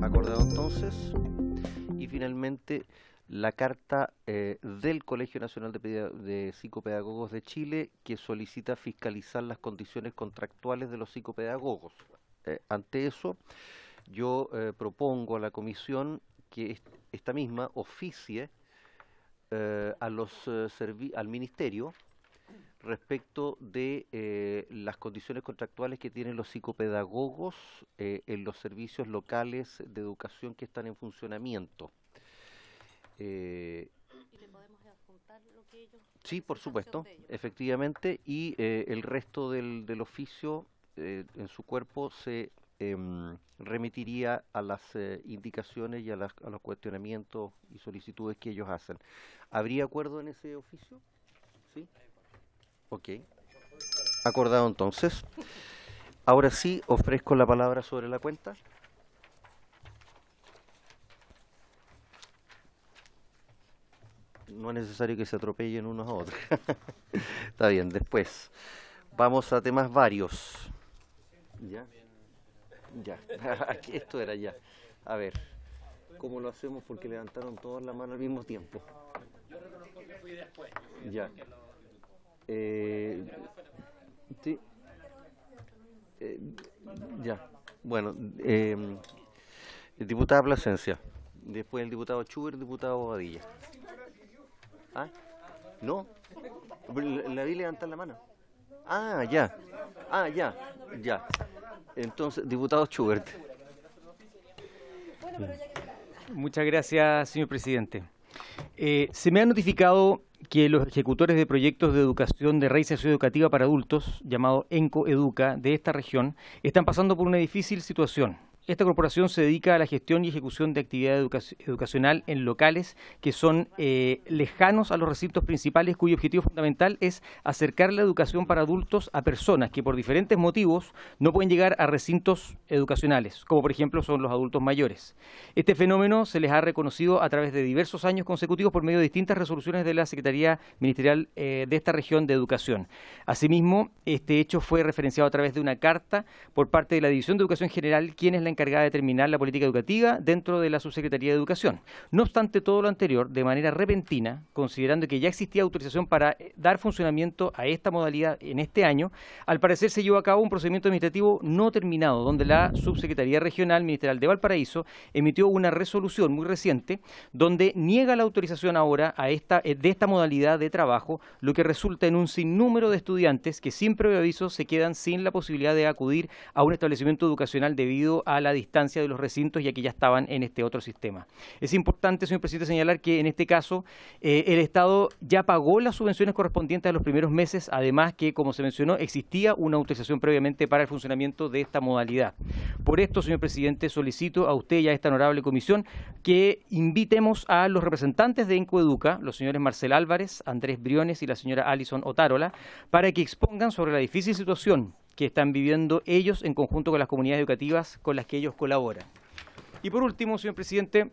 Acordado entonces, y finalmente la carta del Colegio Nacional de Psicopedagogos de Chile, que solicita fiscalizar las condiciones contractuales de los psicopedagogos. Ante eso, yo propongo a la comisión que esta misma oficie al Ministerio respecto de las condiciones contractuales que tienen los psicopedagogos en los servicios locales de educación que están en funcionamiento. ¿Y le podemos adjuntar lo que ellos... Sí, por supuesto, efectivamente, y el resto del oficio en su cuerpo se remitiría a las indicaciones y a los cuestionamientos y solicitudes que ellos hacen. ¿Habría acuerdo en ese oficio? ¿Sí? Ok. Acordado entonces. Ahora sí, ofrezco la palabra sobre la cuenta. No es necesario que se atropellen unos a otros. Está bien, después. Vamos a temas varios. ¿Ya? Ya. Esto era ya. A ver, ¿cómo lo hacemos? Porque levantaron todos la mano al mismo tiempo. Yo reconozco que fui después. Ya. Sí. Ya. Bueno, diputada Plasencia. Después el diputado Schubert, el diputado Bobadilla. ¿Ah? ¿No? La vi levantar la mano. Ah, ya. Ah, ya. Ya. Entonces, diputado Schubert. Muchas gracias, señor presidente. Se me ha notificado que los ejecutores de proyectos de educación de raíz socioeducativa para adultos, llamado ENCO Educa, de esta región, están pasando por una difícil situación. Esta corporación se dedica a la gestión y ejecución de actividad educacional en locales que son lejanos a los recintos principales, cuyo objetivo fundamental es acercar la educación para adultos a personas que por diferentes motivos no pueden llegar a recintos educacionales, como por ejemplo son los adultos mayores. Este fenómeno se les ha reconocido a través de diversos años consecutivos por medio de distintas resoluciones de la Secretaría Ministerial de esta región de Educación. Asimismo, este hecho fue referenciado a través de una carta por parte de la División de Educación General, quien es la encargada de determinar la política educativa dentro de la Subsecretaría de Educación. No obstante todo lo anterior, de manera repentina, considerando que ya existía autorización para dar funcionamiento a esta modalidad en este año, al parecer se llevó a cabo un procedimiento administrativo no terminado, donde la Subsecretaría Regional Ministerial de Valparaíso emitió una resolución muy reciente donde niega la autorización ahora de esta modalidad de trabajo, lo que resulta en un sinnúmero de estudiantes que sin previo aviso se quedan sin la posibilidad de acudir a un establecimiento educacional debido a la distancia de los recintos, ya que ya estaban en este otro sistema. Es importante, señor presidente, señalar que en este caso el Estado ya pagó las subvenciones correspondientes a los primeros meses, además que, como se mencionó, existía una autorización previamente para el funcionamiento de esta modalidad. Por esto, señor presidente, solicito a usted y a esta honorable comisión que invitemos a los representantes de ENCO Educa, los señores Marcel Álvarez, Andrés Briones y la señora Alison Otárola, para que expongan sobre la difícil situación que están viviendo ellos en conjunto con las comunidades educativas con las que ellos colaboran. Y por último, señor presidente,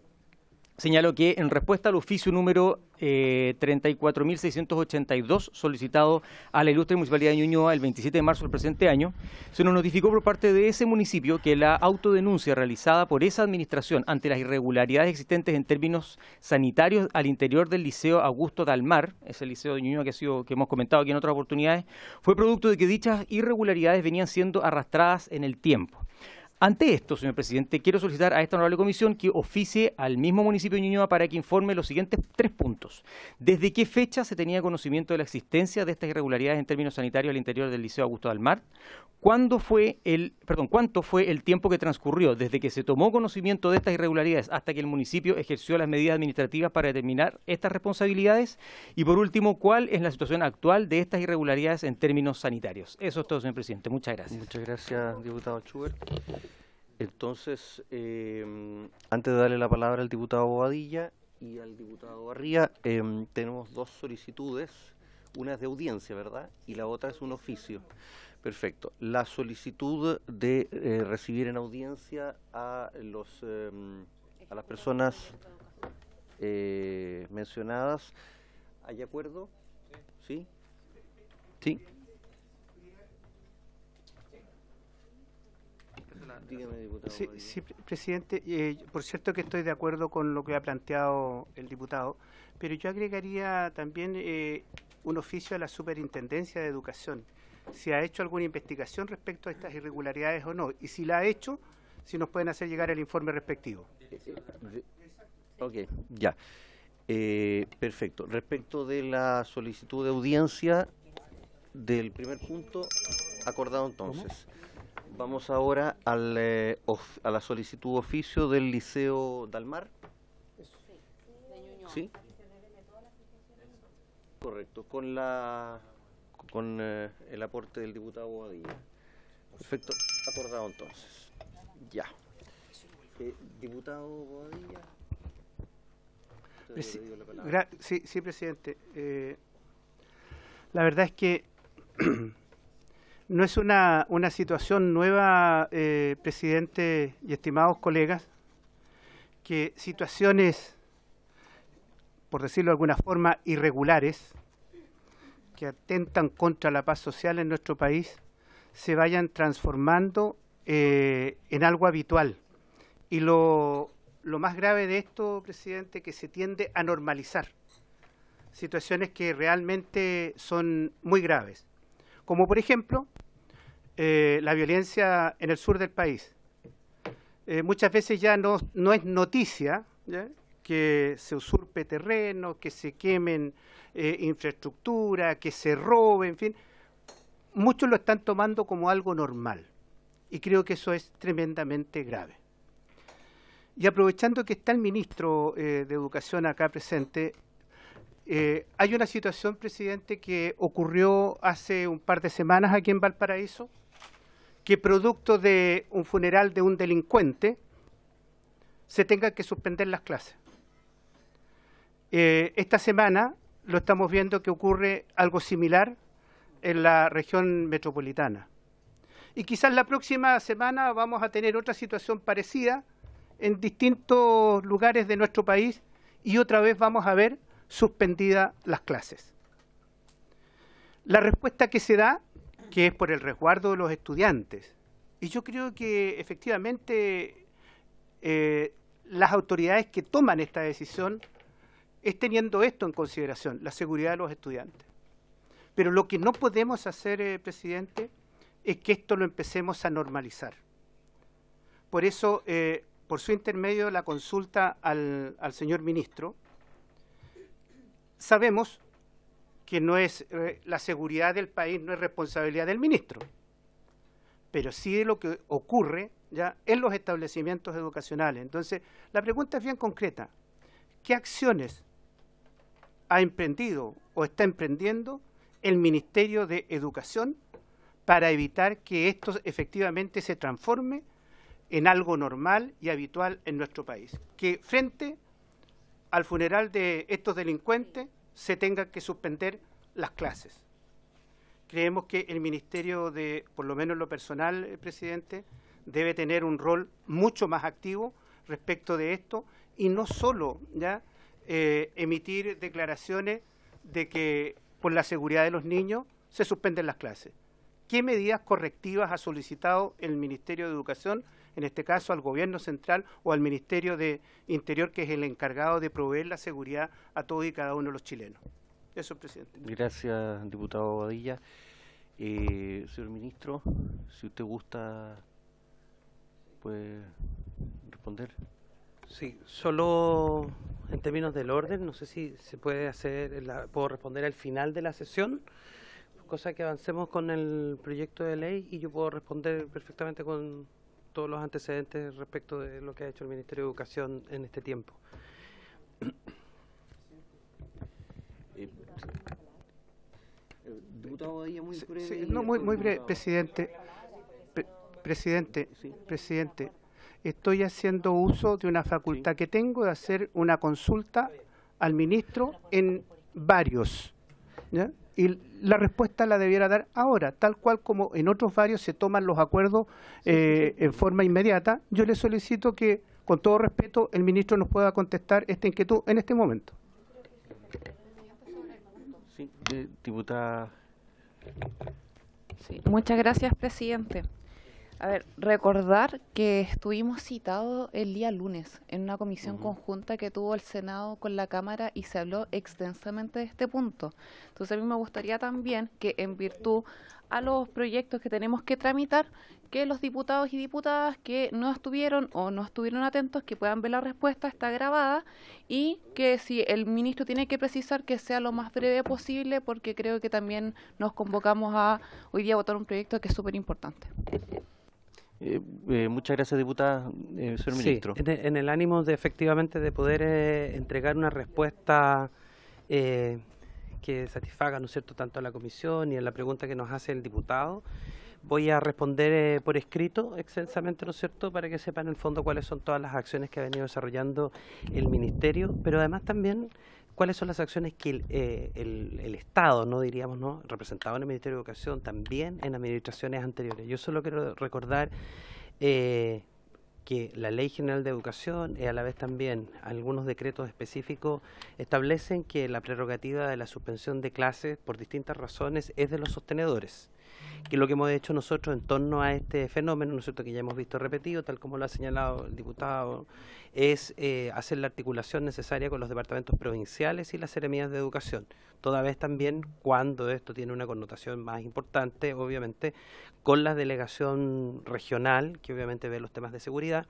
señalo que en respuesta al oficio número 34.682 solicitado a la ilustre Municipalidad de Ñuñoa el 27 de marzo del presente año, se nos notificó por parte de ese municipio que la autodenuncia realizada por esa administración ante las irregularidades existentes en términos sanitarios al interior del Liceo Augusto Dalmar, ese liceo de Ñuñoa que hemos comentado aquí en otras oportunidades, fue producto de que dichas irregularidades venían siendo arrastradas en el tiempo. Ante esto, señor presidente, quiero solicitar a esta honorable comisión que oficie al mismo municipio de Ñuñoa para que informe los siguientes 3 puntos. ¿Desde qué fecha se tenía conocimiento de la existencia de estas irregularidades en términos sanitarios al interior del Liceo Augusto Dalmar? ¿Cuánto fue el tiempo que transcurrió desde que se tomó conocimiento de estas irregularidades hasta que el municipio ejerció las medidas administrativas para determinar estas responsabilidades? Y por último, ¿cuál es la situación actual de estas irregularidades en términos sanitarios? Eso es todo, señor presidente. Muchas gracias. Muchas gracias, diputado Schubert. Entonces, antes de darle la palabra al diputado Bobadilla y al diputado Barría, tenemos 2 solicitudes. Una es de audiencia, ¿verdad? Y la otra es un oficio. Perfecto. La solicitud de recibir en audiencia a las personas... mencionadas. ¿Hay acuerdo? ¿Sí? ¿Sí? Dígame, diputado. Sí, presidente. Por cierto que estoy de acuerdo con lo que ha planteado el diputado, pero yo agregaría también un oficio a la Superintendencia de Educación. Si ha hecho alguna investigación respecto a estas irregularidades o no, y si la ha hecho, si nos pueden hacer llegar el informe respectivo. Ok, ya. Perfecto. Respecto de la solicitud de audiencia del primer punto, acordado entonces. Vamos ahora a la solicitud oficio del Liceo Dalmar. ¿Sí? Correcto, con el aporte del diputado Bobadilla. Perfecto, acordado entonces. Ya. Diputado Bobadilla. Sí, presidente. La verdad es que no es una situación nueva, presidente y estimados colegas, que situaciones, por decirlo de alguna forma, irregulares, que atentan contra la paz social en nuestro país, se vayan transformando en algo habitual. Y lo más grave de esto, presidente, que se tiende a normalizar situaciones que realmente son muy graves. Como por ejemplo, la violencia en el sur del país. Muchas veces ya no es noticia, ¿ya?, que se usurpe terreno, que se quemen infraestructura, que se robe, en fin. Muchos lo están tomando como algo normal y creo que eso es tremendamente grave. Y aprovechando que está el ministro de Educación acá presente, hay una situación, presidente, que ocurrió hace un par de semanas aquí en Valparaíso, que producto de un funeral de un delincuente se tenga que suspender las clases. Esta semana lo estamos viendo que ocurre algo similar en la región metropolitana. Y quizás la próxima semana vamos a tener otra situación parecida en distintos lugares de nuestro país y otra vez vamos a ver suspendidas las clases. La respuesta que se da, que es por el resguardo de los estudiantes, y yo creo que efectivamente las autoridades que toman esta decisión es teniendo esto en consideración, la seguridad de los estudiantes. Pero lo que no podemos hacer, presidente, es que esto lo empecemos a normalizar. Por eso, por su intermedio, la consulta al señor ministro. Sabemos que no es la seguridad del país, no es responsabilidad del ministro, pero sí de lo que ocurre ya en los establecimientos educacionales. Entonces, la pregunta es bien concreta. ¿Qué acciones ha emprendido o está emprendiendo el Ministerio de Educación para evitar que esto efectivamente se transforme en algo normal y habitual en nuestro país? Que frente al funeral de estos delincuentes se tengan que suspender las clases. Creemos que el Ministerio, por lo menos en lo personal, presidente, debe tener un rol mucho más activo respecto de esto y no solo ya emitir declaraciones de que por la seguridad de los niños se suspenden las clases. ¿Qué medidas correctivas ha solicitado el Ministerio de Educación, en este caso al Gobierno Central o al Ministerio de Interior, que es el encargado de proveer la seguridad a todos y cada uno de los chilenos? Eso, presidente. Gracias, diputado Bobadilla. Señor ministro, si usted gusta, puede responder. Sí, solo en términos del orden, no sé si se puede hacer, puedo responder al final de la sesión, cosa que avancemos con el proyecto de ley y yo puedo responder perfectamente con todos los antecedentes respecto de lo que ha hecho el Ministerio de Educación en este tiempo. Diputado Bobadilla, muy breve. Sí, no, muy breve, presidente. Presidente, estoy haciendo uso de una facultad que tengo de hacer una consulta al ministro en varios, ¿ya? Y la respuesta la debiera dar ahora, tal cual como en otros varios se toman los acuerdos en forma inmediata. Yo le solicito que con todo respeto, el ministro nos pueda contestar esta inquietud en este momento. Sí, diputada. Sí, muchas gracias, presidente. A ver, recordar que estuvimos citados el día lunes en una comisión conjunta que tuvo el Senado con la Cámara y se habló extensamente de este punto. Entonces a mí me gustaría también que en virtud a los proyectos que tenemos que tramitar, que los diputados y diputadas que no estuvieron o no estuvieron atentos, que puedan ver la respuesta, está grabada, y que si el ministro tiene que precisar, que sea lo más breve posible, porque creo que también nos convocamos a hoy día votar un proyecto que es súper importante. Muchas gracias, diputada. Señor ministro. En el ánimo de efectivamente de poder entregar una respuesta que satisfaga, ¿no es cierto?, tanto a la comisión y a la pregunta que nos hace el diputado, voy a responder por escrito extensamente, ¿no es cierto?, para que sepan en el fondo cuáles son todas las acciones que ha venido desarrollando el ministerio, pero además también cuáles son las acciones que el Estado, no diríamos, ¿no?, representado en el Ministerio de Educación, también en administraciones anteriores. Yo solo quiero recordar que la Ley General de Educación y a la vez también algunos decretos específicos establecen que la prerrogativa de la suspensión de clases por distintas razones es de los sostenedores. Que lo que hemos hecho nosotros en torno a este fenómeno, ¿no es cierto?, que ya hemos visto repetido, tal como lo ha señalado el diputado, es hacer la articulación necesaria con los departamentos provinciales y las seremías de educación, toda vez también cuando esto tiene una connotación más importante, obviamente, con la delegación regional, que obviamente ve los temas de seguridad,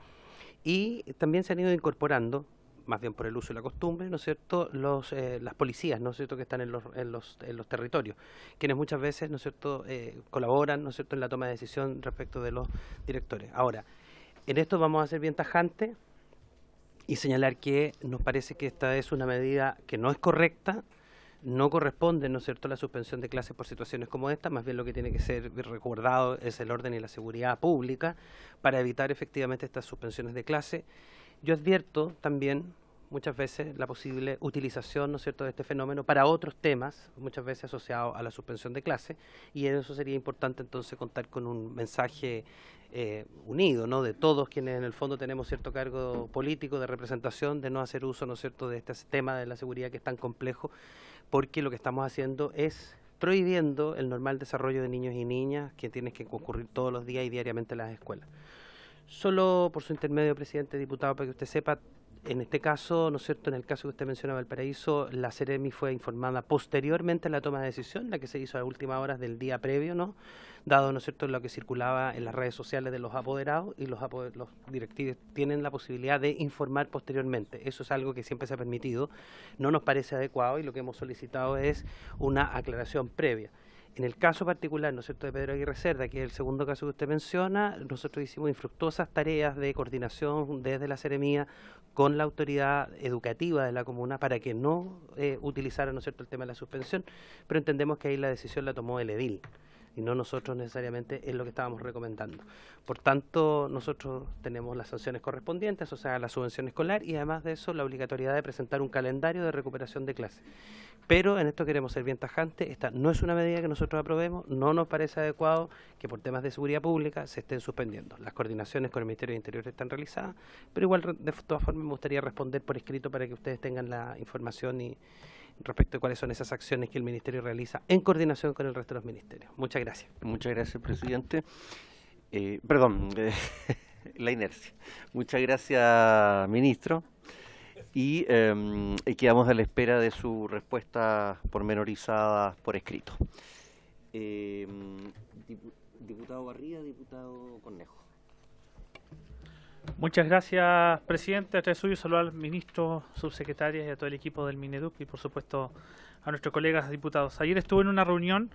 y también se han ido incorporando, más bien por el uso y la costumbre, ¿no es cierto?, las policías, ¿no es cierto?, que están en los territorios, quienes muchas veces, ¿no es cierto?, colaboran, ¿no es cierto?, en la toma de decisión respecto de los directores. Ahora, en esto vamos a ser bien tajantes y señalar que nos parece que esta es una medida que no es correcta, no corresponde, ¿no es cierto?, la suspensión de clases por situaciones como esta, más bien lo que tiene que ser recordado es el orden y la seguridad pública para evitar efectivamente estas suspensiones de clase. Yo advierto también muchas veces la posible utilización, ¿no es cierto?, de este fenómeno para otros temas, muchas veces asociados a la suspensión de clase, y en eso sería importante entonces contar con un mensaje unido, ¿no?, de todos quienes en el fondo tenemos cierto cargo político de representación, de no hacer uso, ¿no es cierto?, de este tema de la seguridad que es tan complejo, porque lo que estamos haciendo es prohibiendo el normal desarrollo de niños y niñas que tienen que concurrir todos los días y diariamente a las escuelas. Solo por su intermedio, presidente, diputado, para que usted sepa, en este caso, ¿no es cierto?, en el caso que usted mencionaba, Valparaíso, la Seremi fue informada posteriormente a la toma de decisión, la que se hizo a últimas horas del día previo, ¿no?, dado, ¿no es cierto?, lo que circulaba en las redes sociales de los apoderados, y los directivos tienen la posibilidad de informar posteriormente. Eso es algo que siempre se ha permitido, no nos parece adecuado, y lo que hemos solicitado es una aclaración previa. En el caso particular, ¿no es cierto?, de Pedro Aguirre Cerda, que es el segundo caso que usted menciona, nosotros hicimos infructuosas tareas de coordinación desde la Seremía con la autoridad educativa de la comuna para que no utilizara, ¿no es cierto?, el tema de la suspensión, pero entendemos que ahí la decisión la tomó el edil y no nosotros necesariamente es lo que estábamos recomendando. Por tanto, nosotros tenemos las sanciones correspondientes, o sea, la subvención escolar, y además de eso, la obligatoriedad de presentar un calendario de recuperación de clases. Pero en esto queremos ser bien tajantes, esta no es una medida que nosotros aprobemos, no nos parece adecuado que por temas de seguridad pública se estén suspendiendo. Las coordinaciones con el Ministerio de Interior están realizadas, pero igual de todas formas me gustaría responder por escrito para que ustedes tengan la información y respecto a cuáles son esas acciones que el Ministerio realiza en coordinación con el resto de los ministerios. Muchas gracias. Muchas gracias, presidente. La inercia. Muchas gracias, ministro. Y quedamos a la espera de su respuesta pormenorizada por escrito. Diputado Barría, diputado Cornejo. Muchas gracias, presidente. A través suyo saludo al ministro, subsecretarias y a todo el equipo del Mineduc y por supuesto a nuestros colegas diputados. Ayer estuve en una reunión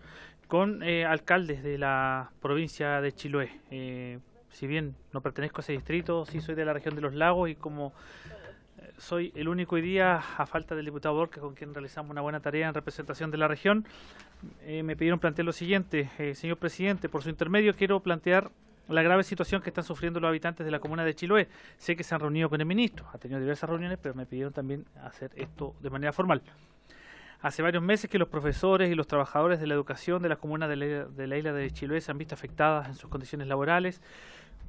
con alcaldes de la provincia de Chiloé. Si bien no pertenezco a ese distrito, sí soy de la región de los lagos y como soy el único hoy día, a falta del diputado Borges, con quien realizamos una buena tarea en representación de la región, me pidieron plantear lo siguiente. Señor presidente, por su intermedio quiero plantear la grave situación que están sufriendo los habitantes de la comuna de Chiloé. Sé que se han reunido con el ministro, ha tenido diversas reuniones, pero me pidieron también hacer esto de manera formal. Hace varios meses que los profesores y los trabajadores de la educación de las comunas de la isla de Chiloé se han visto afectadas en sus condiciones laborales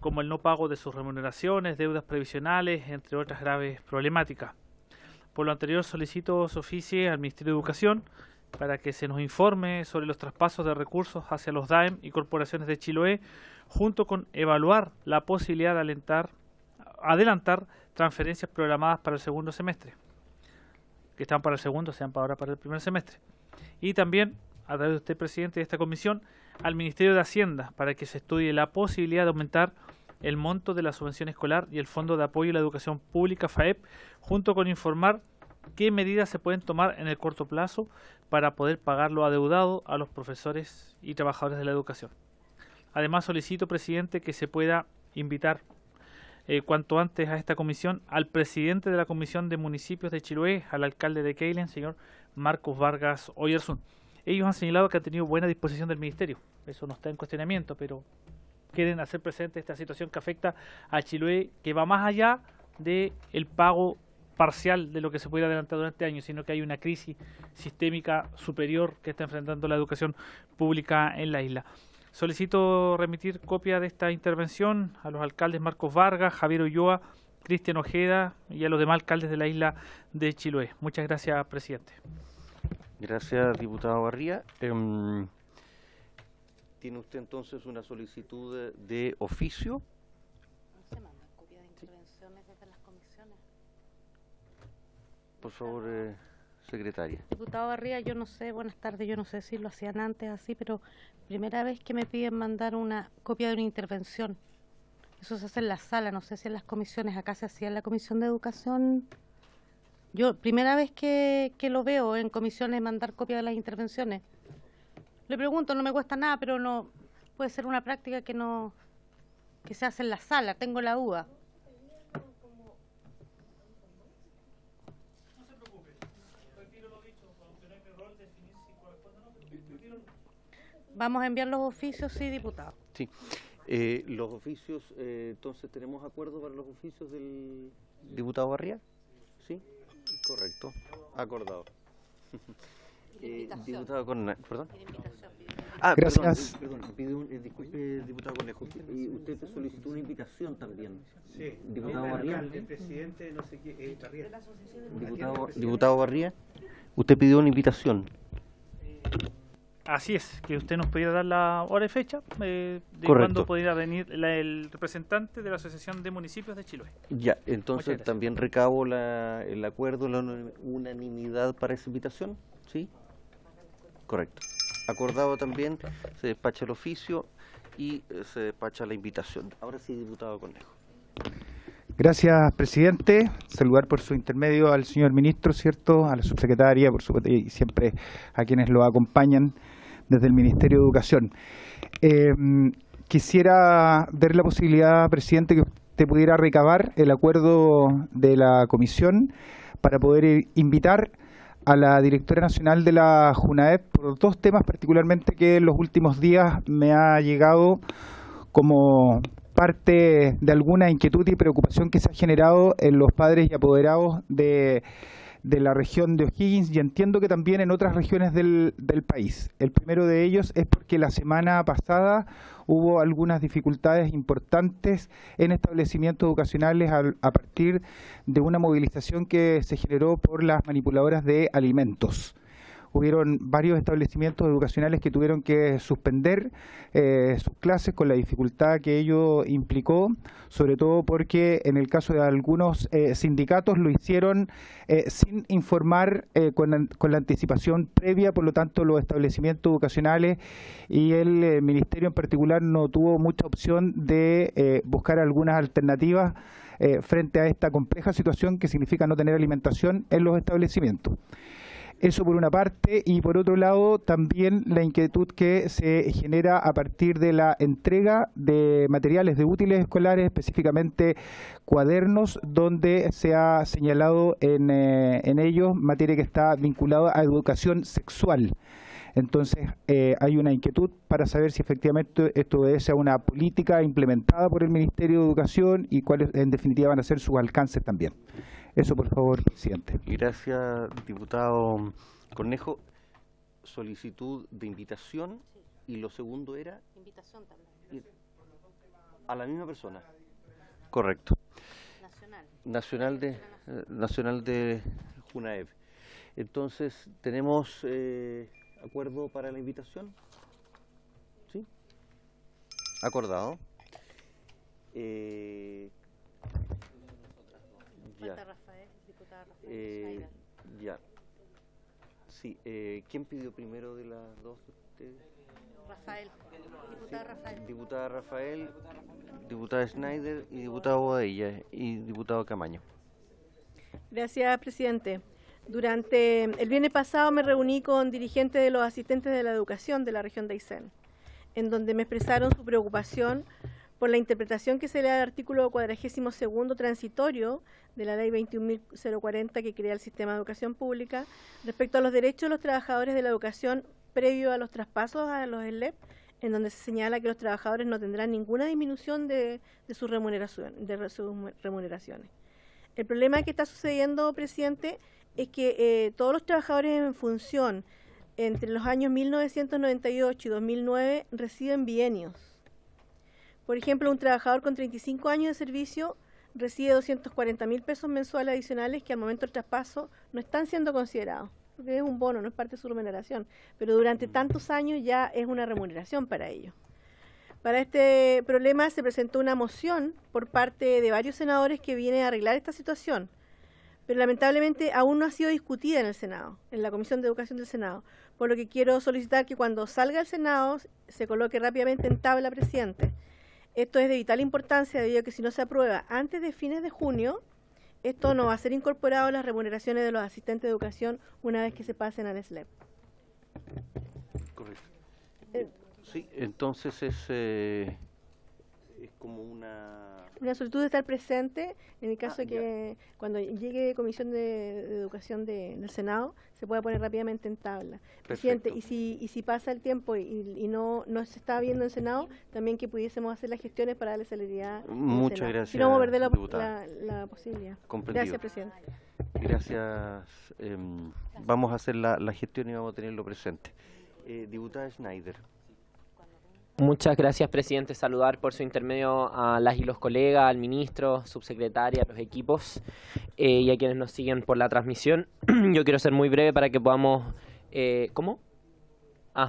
como el no pago de sus remuneraciones, deudas previsionales, entre otras graves problemáticas. Por lo anterior, solicito su oficio al Ministerio de Educación para que se nos informe sobre los traspasos de recursos hacia los DAEM y corporaciones de Chiloé, junto con evaluar la posibilidad de adelantar transferencias programadas para el segundo semestre, que están para el segundo, sean para ahora para el primer semestre. Y también, a través de usted, presidente de esta comisión, al Ministerio de Hacienda, para que se estudie la posibilidad de aumentar el monto de la subvención escolar y el Fondo de Apoyo a la Educación Pública, FAEP, junto con informar qué medidas se pueden tomar en el corto plazo para poder pagar lo adeudado a los profesores y trabajadores de la educación. Además, solicito, presidente, que se pueda invitar cuanto antes a esta comisión al presidente de la Comisión de Municipios de Chiloé, al alcalde de Keilen, señor Marcos Vargas Oyersun. Ellos han señalado que han tenido buena disposición del Ministerio. Eso no está en cuestionamiento, pero quieren hacer presente esta situación que afecta a Chiloé, que va más allá del pago parcial de lo que se puede adelantar durante años, sino que hay una crisis sistémica superior que está enfrentando la educación pública en la isla. Solicito remitir copia de esta intervención a los alcaldes Marcos Vargas, Javier Ulloa, Cristian Ojeda y a los demás alcaldes de la isla de Chiloé. Muchas gracias, presidente. Gracias, diputado Barría. ¿Tiene usted entonces una solicitud de oficio? ¿No se manda copia de intervenciones desde las comisiones? Por favor, secretaria. Diputado Barría, yo no sé, buenas tardes, yo no sé si lo hacían antes así, pero primera vez que me piden mandar una copia de una intervención. Eso se hace en la sala, no sé si en las comisiones, acá se hacía en la Comisión de Educación. Yo, primera vez que lo veo en comisiones mandar copia de las intervenciones. Le pregunto, no me cuesta nada, pero no puede ser una práctica que se hace en la sala, tengo la duda. Vamos a enviar los oficios, sí, diputado. Sí. Los oficios, entonces, ¿tenemos acuerdo para los oficios del diputado Barría? Sí, correcto, acordado. Diputado Cornejo, perdón. Gracias. Disculpe, diputado Cornejo, usted solicitó una invitación también. Sí. Diputado Barría. El presidente, no sé qué, Barría. Diputado Barría, usted pidió una invitación. Así es, que usted nos pudiera dar la hora y fecha de Correcto. cuándo pudiera venir el representante de la Asociación de Municipios de Chiloé. Ya, entonces gracias. también recabo el acuerdo, la unanimidad para esa invitación, ¿sí? Correcto. Acordado también, se despacha el oficio y se despacha la invitación. Ahora sí, diputado Cornejo. Gracias, presidente. Saludar por su intermedio al señor ministro, ¿cierto? A la subsecretaria, por supuesto, y siempre a quienes lo acompañan desde el Ministerio de Educación. Quisiera ver la posibilidad, presidente, que usted pudiera recabar el acuerdo de la comisión para poder invitar a la directora nacional de la JUNAEP por dos temas particularmente que en los últimos días me ha llegado como parte de alguna inquietud y preocupación que se ha generado en los padres y apoderados de la región de O'Higgins y entiendo que también en otras regiones del país. El primero de ellos es porque la semana pasada hubo algunas dificultades importantes en establecimientos educacionales a partir de una movilización que se generó por las manipuladoras de alimentos. Hubieron varios establecimientos educacionales que tuvieron que suspender sus clases con la dificultad que ello implicó, sobre todo porque en el caso de algunos sindicatos lo hicieron sin informar con la anticipación previa, por lo tanto los establecimientos educacionales y el Ministerio en particular no tuvo mucha opción de buscar algunas alternativas frente a esta compleja situación que significa no tener alimentación en los establecimientos. Eso por una parte, y por otro lado también la inquietud que se genera a partir de la entrega de materiales de útiles escolares, específicamente cuadernos, donde se ha señalado en ellos materia que está vinculada a educación sexual. Entonces hay una inquietud para saber si efectivamente esto obedece a una política implementada por el Ministerio de Educación y cuáles en definitiva van a ser sus alcances también. Eso, por favor, presidente. Gracias, diputado Cornejo. Solicitud de invitación y lo segundo era... Invitación también. A la misma persona. Correcto. Nacional de Junaev. Entonces, ¿tenemos acuerdo para la invitación? ¿Sí? Acordado. Ya. Ya. Sí. ¿Quién pidió primero de las dos de ustedes? Rafael. Diputada Rafael. Diputada Rafael, diputada Schneider y diputado Boadilla y diputado Camaño. Gracias, presidente. Durante el viernes pasado me reuní con dirigentes de los asistentes de la educación de la región de Aysén, en donde me expresaron su preocupación por la interpretación que se le da al artículo 42º transitorio de la ley 21.040 que crea el sistema de educación pública respecto a los derechos de los trabajadores de la educación previo a los traspasos a los SLEP, en donde se señala que los trabajadores no tendrán ninguna disminución de sus remuneraciones. El problema que está sucediendo, presidente, es que todos los trabajadores en función entre los años 1998 y 2009 reciben bienios. Por ejemplo, un trabajador con 35 años de servicio recibe 240.000 pesos mensuales adicionales que al momento del traspaso no están siendo considerados, porque es un bono, no es parte de su remuneración, pero durante tantos años ya es una remuneración para ellos. Para este problema se presentó una moción por parte de varios senadores que viene a arreglar esta situación, pero lamentablemente aún no ha sido discutida en el Senado, en la Comisión de Educación del Senado, por lo que quiero solicitar que cuando salga al Senado se coloque rápidamente en tabla, presidente. Esto es de vital importancia debido a que si no se aprueba antes de fines de junio, esto no va a ser incorporado a las remuneraciones de los asistentes de educación una vez que se pasen al SLEP. Correcto. Sí, entonces es como una solicitud de estar presente en el caso de que cuando llegue Comisión de Educación del Senado se pueda poner rápidamente en tabla. Presidente, y si pasa el tiempo y no se está viendo en Senado, también que pudiésemos hacer las gestiones para darle celeridad. Muchas gracias. Si no vamos a perder la posibilidad. Comprendido. Gracias, presidente. Gracias. Vamos a hacer la gestión y vamos a tenerlo presente. Diputada Schneider. Muchas gracias, presidente. Saludar por su intermedio a las y los colegas, al ministro, subsecretaria, a los equipos y a quienes nos siguen por la transmisión. Yo quiero ser muy breve para que podamos... ¿Cómo?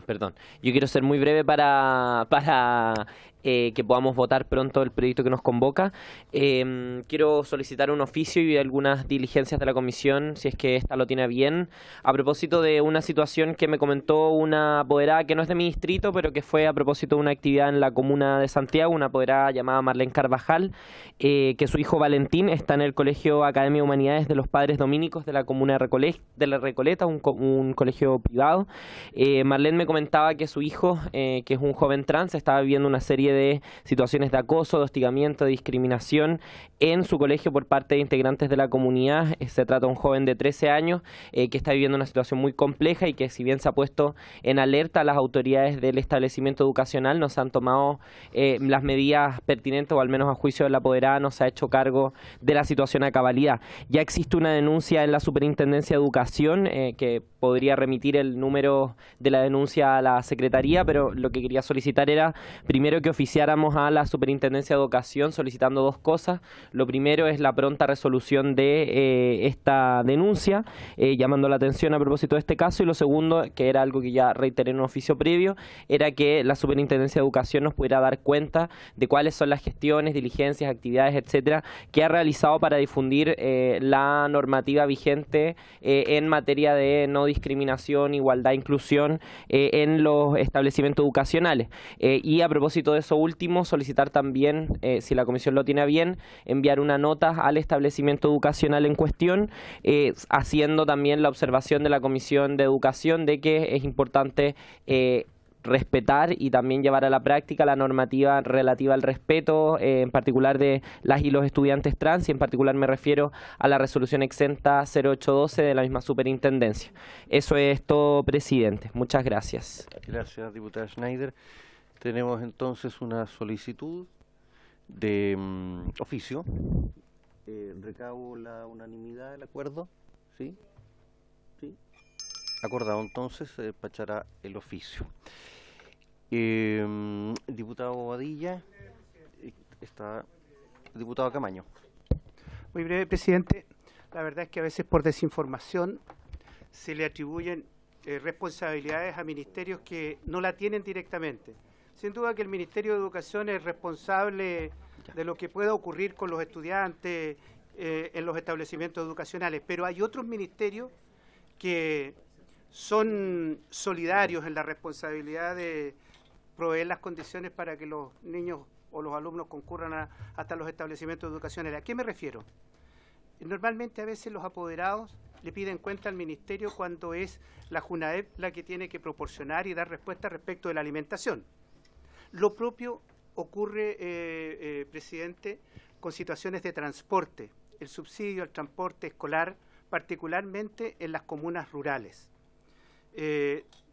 Perdón. Yo quiero ser muy breve para que podamos votar pronto el proyecto que nos convoca. Quiero solicitar un oficio y algunas diligencias de la comisión, si es que esta lo tiene bien, a propósito de una situación que me comentó una apoderada que no es de mi distrito, pero que fue a propósito de una actividad en la comuna de Santiago, una apoderada llamada Marlene Carvajal, que su hijo Valentín está en el Colegio Academia de Humanidades de los Padres Dominicos de la comuna de La Recoleta, un colegio privado. Marlene me comentaba que su hijo, que es un joven trans, estaba viviendo una serie de situaciones de acoso, de hostigamiento, de discriminación en su colegio por parte de integrantes de la comunidad. Se trata de un joven de 13 años que está viviendo una situación muy compleja y que, si bien se ha puesto en alerta a las autoridades del establecimiento educacional, no se han tomado las medidas pertinentes, o al menos a juicio de la apoderada no se ha hecho cargo de la situación a cabalidad. Ya existe una denuncia en la Superintendencia de Educación que podría remitir el número de la denuncia a la Secretaría, pero lo que quería solicitar era primero que oficiáramos a la Superintendencia de Educación solicitando dos cosas. Lo primero es la pronta resolución de esta denuncia, llamando la atención a propósito de este caso, y lo segundo, que era algo que ya reiteré en un oficio previo, era que la Superintendencia de Educación nos pudiera dar cuenta de cuáles son las gestiones, diligencias, actividades, etcétera, que ha realizado para difundir la normativa vigente en materia de no discriminación, igualdad, inclusión en los establecimientos educacionales. Y a propósito de eso último, solicitar también, si la comisión lo tiene a bien, enviar una nota al establecimiento educacional en cuestión, haciendo también la observación de la Comisión de Educación de que es importante respetar y también llevar a la práctica la normativa relativa al respeto, en particular de las y los estudiantes trans, y en particular me refiero a la resolución exenta 0812 de la misma superintendencia. Eso es todo, presidente. Muchas gracias. Gracias, diputada Schneider. Tenemos entonces una solicitud de oficio. Recabo la unanimidad del acuerdo. ¿Sí? ¿Sí? Acordado, entonces se despachará el oficio. Diputado Bobadilla, está el diputado Camaño. Muy breve, presidente. La verdad es que a veces por desinformación se le atribuyen responsabilidades a ministerios que no la tienen directamente. Sin duda que el Ministerio de Educación es responsable de lo que pueda ocurrir con los estudiantes en los establecimientos educacionales, pero hay otros ministerios que son solidarios en la responsabilidad de proveer las condiciones para que los niños o los alumnos concurran hasta los establecimientos educacionales. ¿A qué me refiero? Normalmente a veces los apoderados le piden cuenta al ministerio cuando es la JUNAEP la que tiene que proporcionar y dar respuesta respecto de la alimentación. Lo propio ocurre, presidente, con situaciones de transporte, el subsidio al transporte escolar, particularmente en las comunas rurales.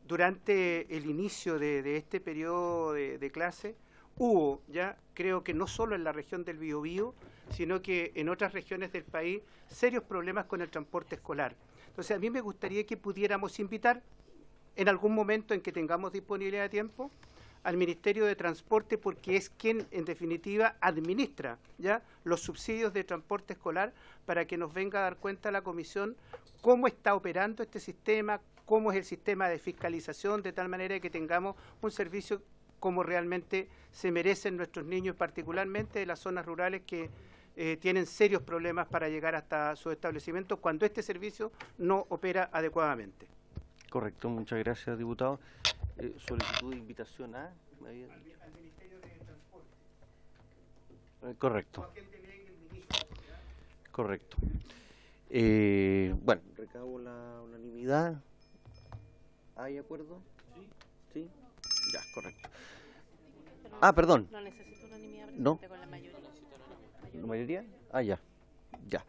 Durante el inicio de este periodo de clase, hubo ya, creo que no solo en la región del Biobío, sino que en otras regiones del país, serios problemas con el transporte escolar. Entonces, a mí me gustaría que pudiéramos invitar, en algún momento en que tengamos disponibilidad de tiempo, al Ministerio de Transporte, porque es quien, en definitiva, administra ya los subsidios de transporte escolar, para que nos venga a dar cuenta la Comisión cómo está operando este sistema, cómo es el sistema de fiscalización, de tal manera que tengamos un servicio como realmente se merecen nuestros niños, particularmente de las zonas rurales que tienen serios problemas para llegar hasta sus establecimientos cuando este servicio no opera adecuadamente. Correcto, muchas gracias, diputado. Solicitud de invitación a... al Ministerio de Transporte. Correcto. Correcto. Bueno, recabo la unanimidad. ¿Hay acuerdo? Sí. Ya, correcto. Ah, perdón. No necesito unanimidad, ¿No? con la mayoría. ¿La mayoría? Ah, ya. Ya.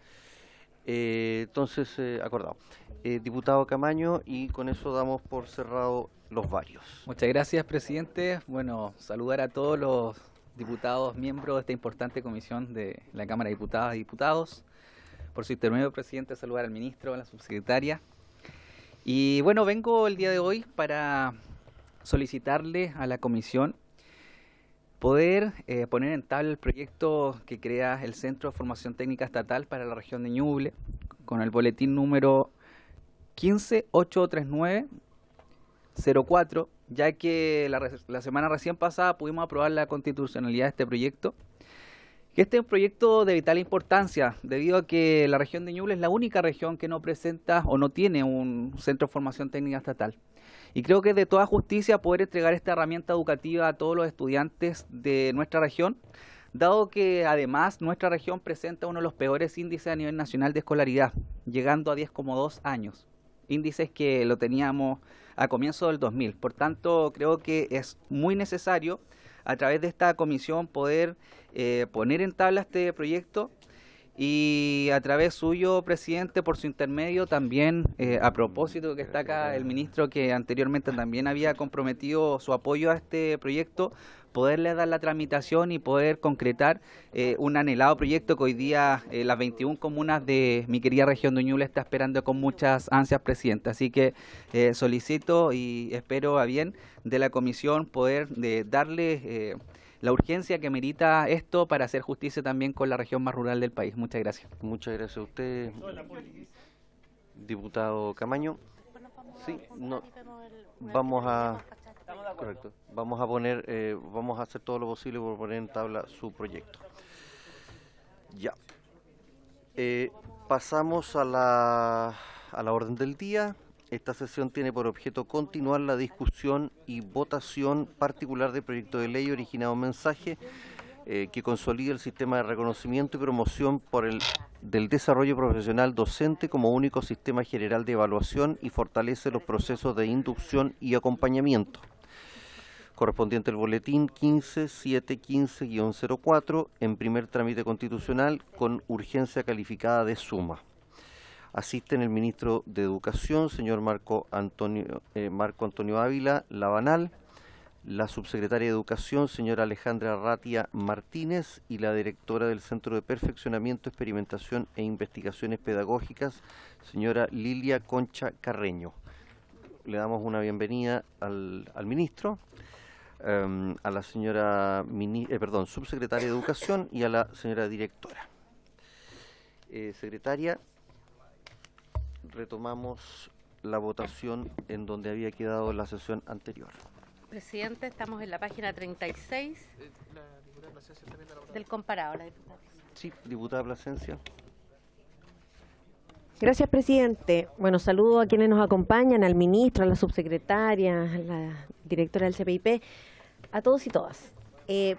Entonces, acordado. Diputado Camaño, y con eso damos por cerrado los varios. Muchas gracias, presidente. Bueno, saludar a todos los diputados miembros de esta importante comisión de la Cámara de Diputadas y Diputados. Por su intermedio, presidente, saludar al ministro, a la subsecretaria. Y bueno, vengo el día de hoy para solicitarle a la comisión poder poner en tabla el proyecto que crea el Centro de Formación Técnica Estatal para la región de Ñuble, con el boletín número 15839-04, ya que la semana recién pasada pudimos aprobar la constitucionalidad de este proyecto. Este es un proyecto de vital importancia, debido a que la región de Ñuble es la única región que no presenta o no tiene un Centro de Formación Técnica Estatal. Y creo que es de toda justicia poder entregar esta herramienta educativa a todos los estudiantes de nuestra región, dado que además nuestra región presenta uno de los peores índices a nivel nacional de escolaridad, llegando a 10,2 años, índices que lo teníamos a comienzo del 2000. Por tanto, creo que es muy necesario a través de esta comisión poder poner en tabla este proyecto, y a través suyo, presidente, por su intermedio, también a propósito que está acá el ministro, que anteriormente también había comprometido su apoyo a este proyecto, poderle dar la tramitación y poder concretar un anhelado proyecto que hoy día las 21 comunas de mi querida región de Ñuble está esperando con muchas ansias, presidente. Así que solicito y espero a bien de la comisión poder darle la urgencia que merita esto para hacer justicia también con la región más rural del país. Muchas gracias. Muchas gracias a usted, diputado Camaño. Sí, no, vamos a... Correcto. Vamos a poner, vamos a hacer todo lo posible por poner en tabla su proyecto. Ya. Pasamos a la orden del día. Esta sesión tiene por objeto continuar la discusión y votación particular del proyecto de ley originado en mensaje que consolida el sistema de reconocimiento y promoción del desarrollo profesional docente como único sistema general de evaluación y fortalece los procesos de inducción y acompañamiento. Correspondiente al boletín 15715-04 en primer trámite constitucional con urgencia calificada de suma. Asisten el ministro de Educación, señor Marco Antonio Ávila Labanal, la subsecretaria de Educación, señora Alejandra Ratia Martínez, y la directora del Centro de Perfeccionamiento, Experimentación e Investigaciones Pedagógicas, señora Lilia Concha Carreño. Le damos una bienvenida al ministro. a la señora subsecretaria de Educación y a la señora directora. Secretaria, retomamos la votación en donde había quedado la sesión anterior. Presidente, estamos en la página 36 del comparado. La diputada. Sí, diputada Plasencia. Gracias, presidente. Bueno, saludo a quienes nos acompañan, al ministro, a la subsecretaria, a la directora del CPIP, a todos y todas.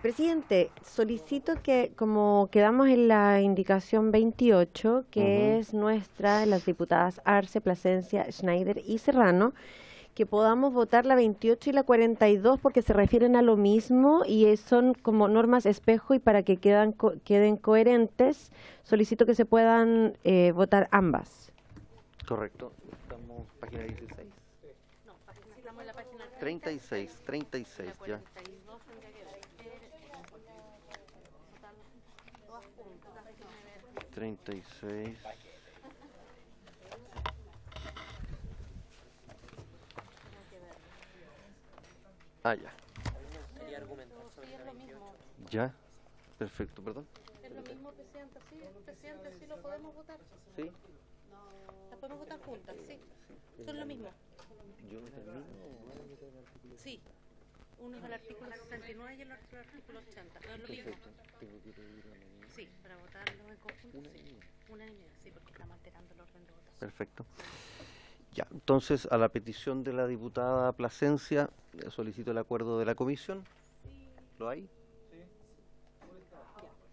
Presidente, solicito que, como quedamos en la indicación 28, que es nuestra, las diputadas Arce, Plasencia, Schneider y Serrano, que podamos votar la 28 y la 42 porque se refieren a lo mismo y son como normas espejo, y para que queden coherentes, solicito que se puedan votar ambas. Correcto. Estamos página 16. No, estamos en la página 36, ya. 36. Ah, ya. Ya, perfecto, perdón. Es lo mismo, presidente, sí lo podemos votar. ¿Sí? Las podemos votar juntas, sí. Son lo mismo. ¿Yo me termino? Sí. Uno es el artículo 69 y el otro el artículo 80. No es lo mismo. Sí, para votarlo en conjunto, sí. Unanimidad, sí, porque estamos alterando el orden de votación. Perfecto. Ya, entonces, a la petición de la diputada Plasencia, solicito el acuerdo de la comisión. ¿Lo hay?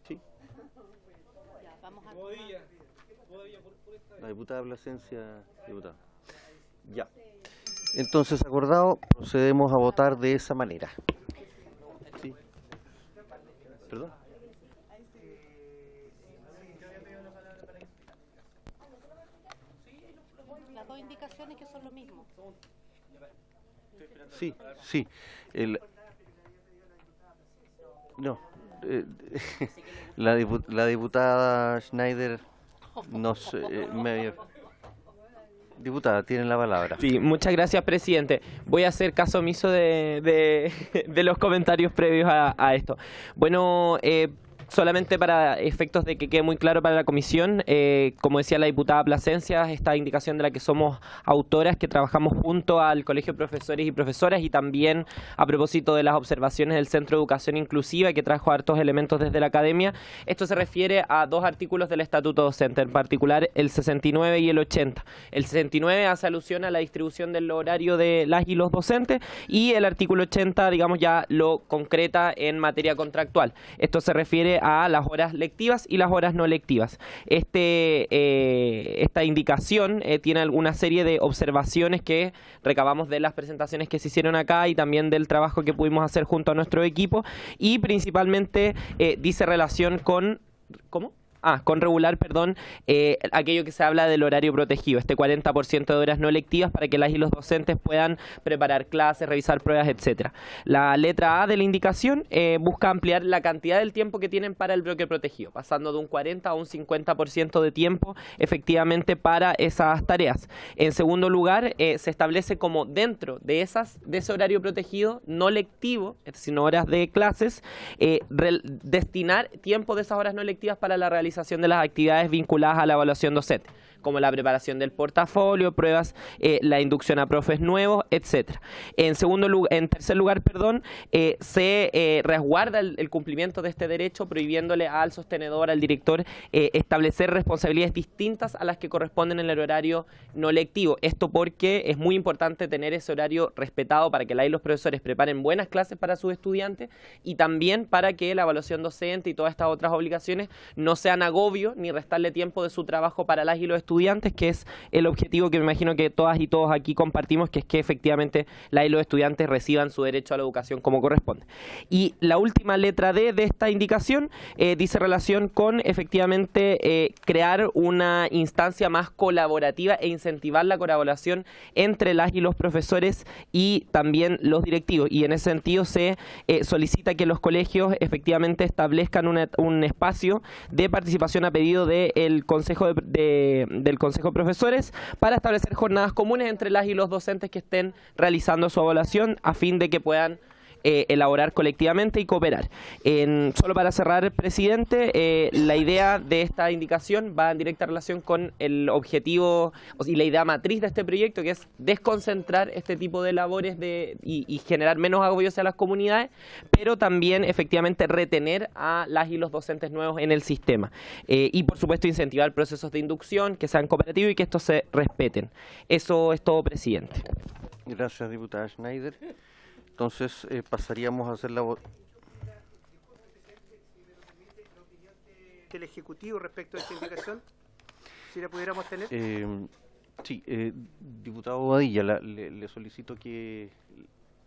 Sí. Ya, vamos a... La diputada Plasencia, diputada. Ya. Entonces, acordado, procedemos a votar de esa manera. ¿Sí? ¿Perdón? Las dos indicaciones que son lo mismo. Sí, sí. No. La diputada Schneider nos... Diputada, tienen la palabra. Sí, muchas gracias, presidente. Voy a hacer caso omiso de los comentarios previos a esto. Bueno, solamente para efectos de que quede muy claro para la comisión, como decía la diputada Plasencia, esta indicación de la que somos autoras, que trabajamos junto al Colegio de Profesores y Profesoras, y también a propósito de las observaciones del Centro de Educación Inclusiva, que trajo hartos elementos desde la academia. Esto se refiere a dos artículos del Estatuto Docente, en particular el 69 y el 80. El 69 hace alusión a la distribución del horario de las y los docentes, y el artículo 80, digamos, ya lo concreta en materia contractual. Esto se refiere a las horas lectivas y las horas no lectivas. Esta indicación tiene alguna serie de observaciones que recabamos de las presentaciones que se hicieron acá y también del trabajo que pudimos hacer junto a nuestro equipo, y principalmente dice relación con... ¿Cómo? Con regular, aquello que se habla del horario protegido, este 40% de horas no lectivas para que las y los docentes puedan preparar clases, revisar pruebas, etcétera. La letra A de la indicación busca ampliar la cantidad del tiempo que tienen para el bloque protegido, pasando de un 40 a un 50% de tiempo efectivamente para esas tareas. En segundo lugar, se establece como dentro de ese horario protegido no lectivo, es decir, no horas de clases, destinar tiempo de esas horas no lectivas para la realización de las actividades vinculadas a la evaluación docente, como la preparación del portafolio, pruebas, la inducción a profes nuevos, etcétera. En tercer lugar, se resguarda el cumplimiento de este derecho, prohibiéndole al sostenedor, al director, establecer responsabilidades distintas a las que corresponden en el horario no lectivo. Esto porque es muy importante tener ese horario respetado para que la y los profesores preparen buenas clases para sus estudiantes, y también para que la evaluación docente y todas estas otras obligaciones no sean agobio ni restarle tiempo de su trabajo para las y los estudiantes, que es el objetivo que me imagino que todas y todos aquí compartimos, que es que efectivamente las y los estudiantes reciban su derecho a la educación como corresponde. Y la última letra D de esta indicación dice relación con efectivamente crear una instancia más colaborativa e incentivar la colaboración entre las y los profesores y también los directivos, y en ese sentido se solicita que los colegios efectivamente establezcan un espacio de participación a pedido del Consejo del Consejo de Profesores para establecer jornadas comunes entre las y los docentes que estén realizando su evaluación, a fin de que puedan elaborar colectivamente y cooperar. Solo para cerrar, presidente, la idea de esta indicación va en directa relación con el objetivo y la idea matriz de este proyecto, que es desconcentrar este tipo de labores y generar menos agobio hacia las comunidades, pero también efectivamente retener a las y los docentes nuevos en el sistema. Y por supuesto incentivar procesos de inducción que sean cooperativos y que estos se respeten. Eso es todo, presidente. Gracias, diputada Schneider. Entonces pasaríamos a hacer la votación. ¿Del Ejecutivo respecto a esta indicación? Si la pudiéramos tener. Sí, diputado Bobadilla, le solicito que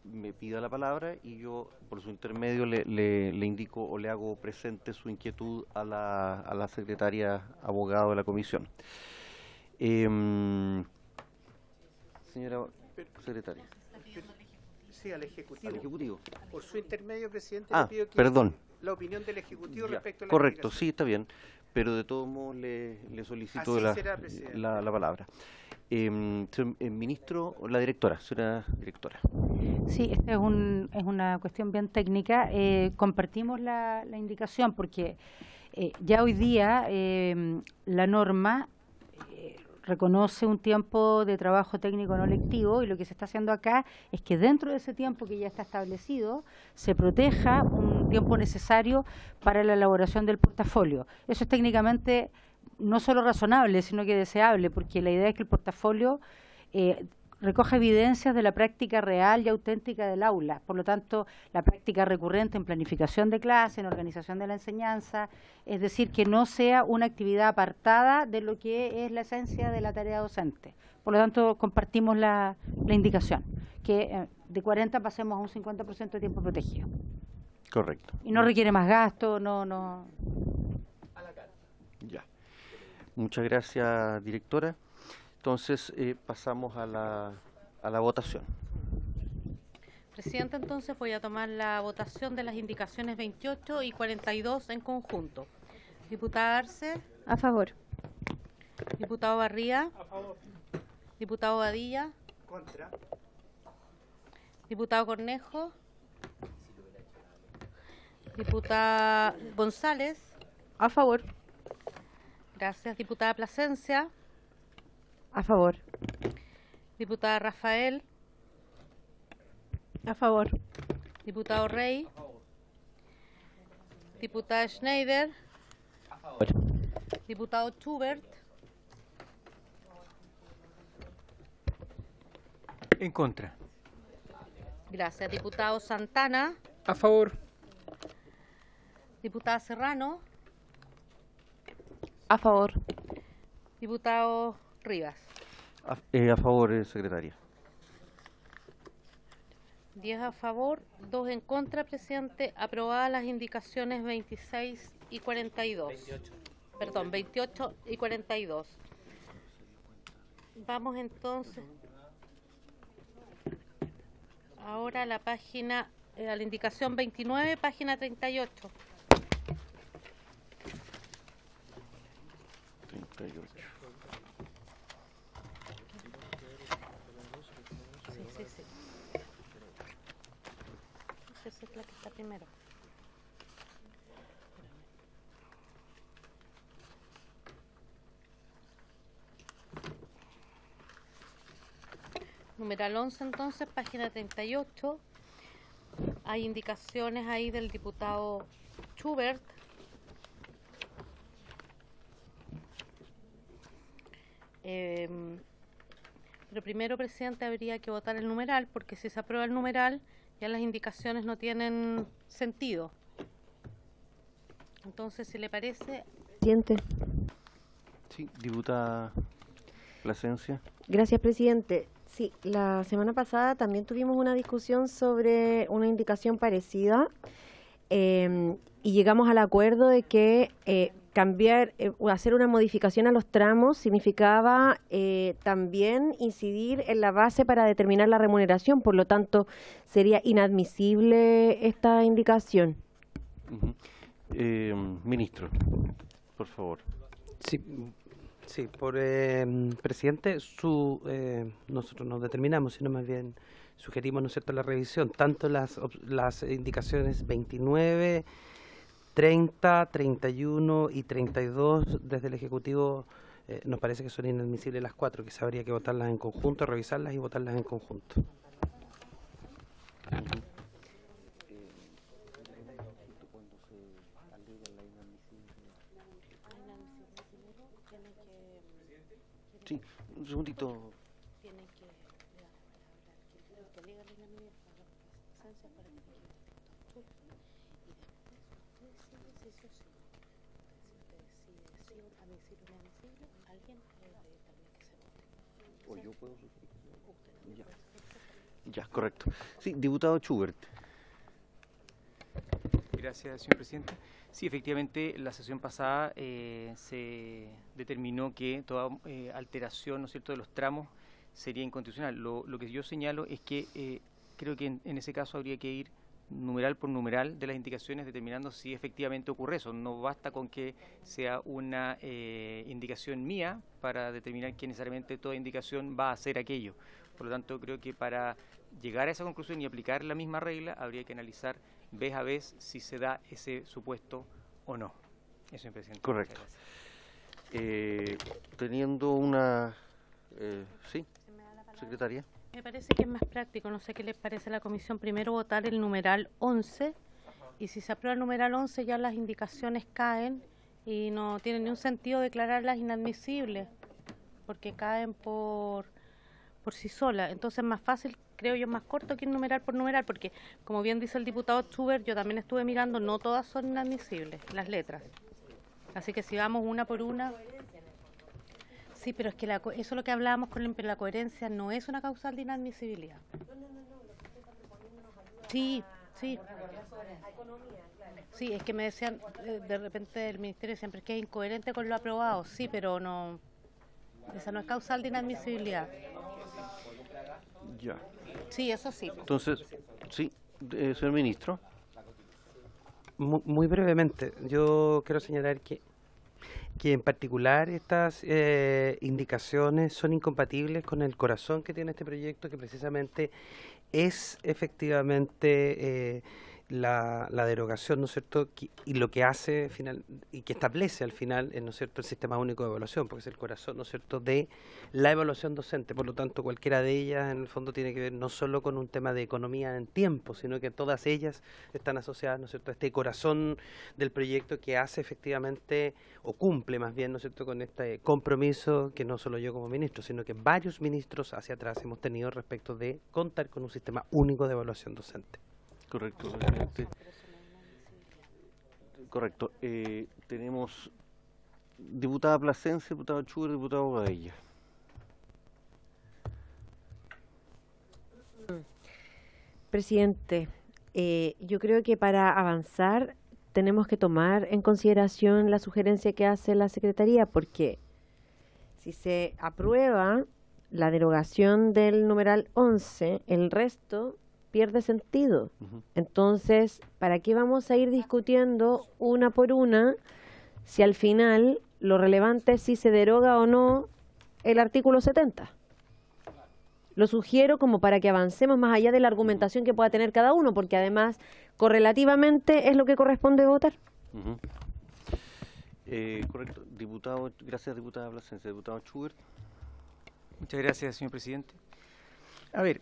me pida la palabra y yo, por su intermedio, le indico o le hago presente su inquietud a la secretaria abogado de la comisión. Señora secretaria. Sí, al Ejecutivo. Al Ejecutivo. Por su intermedio, presidente, le pido que perdón. La opinión del Ejecutivo Ya, respecto a la correcto, indicación. sí, está bien, pero de todos modos le solicito Así será, presidente. la palabra. Ministro, la directora, señora directora. Sí, esta es una cuestión bien técnica. Compartimos la indicación porque ya hoy día la norma reconoce un tiempo de trabajo técnico no lectivo y lo que se está haciendo acá es que dentro de ese tiempo que ya está establecido se proteja un tiempo necesario para la elaboración del portafolio. Eso es técnicamente no solo razonable, sino que deseable, porque la idea es que el portafolio recoja evidencias de la práctica real y auténtica del aula. Por lo tanto, la práctica recurrente en planificación de clase, en organización de la enseñanza, es decir, que no sea una actividad apartada de lo que es la esencia de la tarea docente. Por lo tanto, compartimos la indicación, que de 40 pasemos a un 50% de tiempo protegido. Correcto. Y no requiere más gasto, no. Ya. Muchas gracias, directora. Entonces pasamos a la votación. Presidente, entonces voy a tomar la votación de las indicaciones 28 y 42 en conjunto. Diputada Arce. A favor. Diputado Barría. A favor. Diputado Badilla. Contra. Diputado Cornejo. Diputada González. A favor. Gracias. Diputada Plasencia. A favor. Diputada Rafael. A favor. Diputado Rey. Diputada Schneider. A favor. Diputado Schubert. En contra. Gracias. Diputado Santana. A favor. Diputada Serrano. A favor. Diputado Rivas. A favor, secretaria. 10 a favor, 2 en contra, presidente. Aprobadas las indicaciones 26 y 42. 28. Perdón, 28 y 42. Vamos entonces ahora a la página, a la indicación 29, página 38. 38. Sí. Esa es la que está primero. Numeral 11 entonces, página 38. Hay indicaciones ahí del diputado Schubert. Pero primero, presidente, habría que votar el numeral, porque si se aprueba el numeral, ya las indicaciones no tienen sentido. Entonces, si le parece... Presidente. Sí, diputada Plasencia. Gracias, presidente. Sí, la semana pasada también tuvimos una discusión sobre una indicación parecida y llegamos al acuerdo de que cambiar o hacer una modificación a los tramos significaba también incidir en la base para determinar la remuneración, por lo tanto sería inadmisible esta indicación. Ministro, por favor. Sí, Sí, presidente, nosotros no determinamos, sino más bien sugerimos, ¿no es cierto?, la revisión, tanto las indicaciones 29, 30, 31 y 32 desde el Ejecutivo. Nos parece que son inadmisibles las 4, que habría que votarlas en conjunto, revisarlas y votarlas en conjunto. Sí, un segundito. ¿O yo puedo? Ya, correcto. Sí, diputado Schubert. Gracias, señor presidente. Sí, efectivamente, la sesión pasada se determinó que toda alteración, ¿no es cierto?, de los tramos sería inconstitucional. Lo que yo señalo es que creo que en ese caso habría que ir numeral por numeral de las indicaciones determinando si efectivamente ocurre eso. No basta con que sea una indicación mía para determinar que necesariamente toda indicación va a hacer aquello. Por lo tanto, creo que para llegar a esa conclusión y aplicar la misma regla habría que analizar vez a vez si se da ese supuesto o no. Eso, señor presidente. Correcto. Teniendo una... ¿sí? Secretaria. Me parece que es más práctico, no sé qué les parece a la comisión, primero votar el numeral 11 y si se aprueba el numeral 11 ya las indicaciones caen y no tiene ni un sentido declararlas inadmisibles porque caen por sí solas. Entonces es más fácil, creo yo, más corto que ir numeral por numeral porque, como bien dice el diputado Schubert, yo también estuve mirando, no todas son inadmisibles, las letras. Así que si vamos una por una... Sí, pero es que eso es lo que hablábamos con la coherencia, no es una causal de inadmisibilidad. Sí, sí. Sí, es que me decían de repente del Ministerio siempre que es incoherente con lo aprobado. Sí, pero no, esa no es causal de inadmisibilidad. Ya. Sí, eso sí. Entonces, sí, señor ministro. Muy brevemente, yo quiero señalar que en particular estas indicaciones son incompatibles con el corazón que tiene este proyecto, que precisamente es efectivamente la derogación, ¿no es cierto?, y lo que hace final y que establece al final, ¿no es cierto?, el Sistema Único de Evaluación, porque es el corazón, ¿no es cierto?, de la evaluación docente. Por lo tanto, cualquiera de ellas, en el fondo, tiene que ver no solo con un tema de economía en tiempo, sino que todas ellas están asociadas, ¿no es cierto?, a este corazón del proyecto que hace efectivamente, o cumple más bien, ¿no es cierto?, con este compromiso que no solo yo como ministro, sino que varios ministros hacia atrás hemos tenido respecto de contar con un Sistema Único de Evaluación docente. Correcto, presidente. Correcto. Tenemos diputada Plasencia, diputado Schubert, diputado Bobadilla. Presidente, yo creo que para avanzar tenemos que tomar en consideración la sugerencia que hace la Secretaría, porque si se aprueba la derogación del numeral 11, el resto pierde sentido. Entonces, ¿para qué vamos a ir discutiendo una por una si al final lo relevante es si se deroga o no el artículo 70? Lo sugiero como para que avancemos más allá de la argumentación que pueda tener cada uno, porque además, correlativamente, es lo que corresponde votar. Correcto. Diputado, gracias, diputada Plasencia. Diputado Schubert. Muchas gracias, señor presidente. A ver,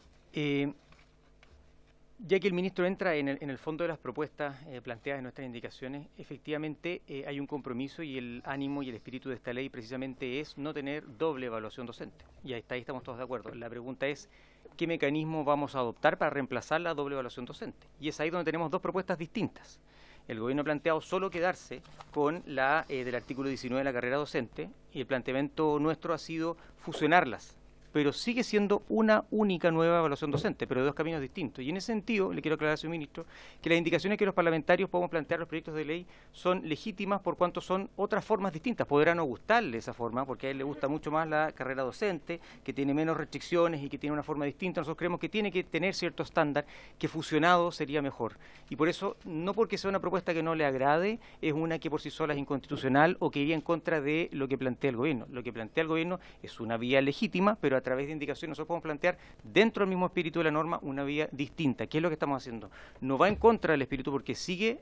ya que el ministro entra en el fondo de las propuestas planteadas en nuestras indicaciones, efectivamente hay un compromiso y el ánimo y el espíritu de esta ley precisamente es no tener doble evaluación docente. Y ahí estamos todos de acuerdo. La pregunta es, ¿qué mecanismo vamos a adoptar para reemplazar la doble evaluación docente? Y es ahí donde tenemos dos propuestas distintas. El gobierno ha planteado solo quedarse con la del artículo 19 de la carrera docente y el planteamiento nuestro ha sido fusionarlas, pero sigue siendo una única nueva evaluación docente, pero de dos caminos distintos. Y en ese sentido, le quiero aclarar, señor ministro, que las indicaciones que los parlamentarios podemos plantear los proyectos de ley son legítimas por cuanto son otras formas distintas. Podrá no gustarle esa forma, porque a él le gusta mucho más la carrera docente, que tiene menos restricciones y que tiene una forma distinta. Nosotros creemos que tiene que tener cierto estándar, que fusionado sería mejor. Y por eso, no porque sea una propuesta que no le agrade, es una que por sí sola es inconstitucional o que iría en contra de lo que plantea el gobierno. Lo que plantea el gobierno es una vía legítima, pero a través de indicaciones nosotros podemos plantear dentro del mismo espíritu de la norma una vía distinta. ¿Qué es lo que estamos haciendo? No va en contra del espíritu porque sigue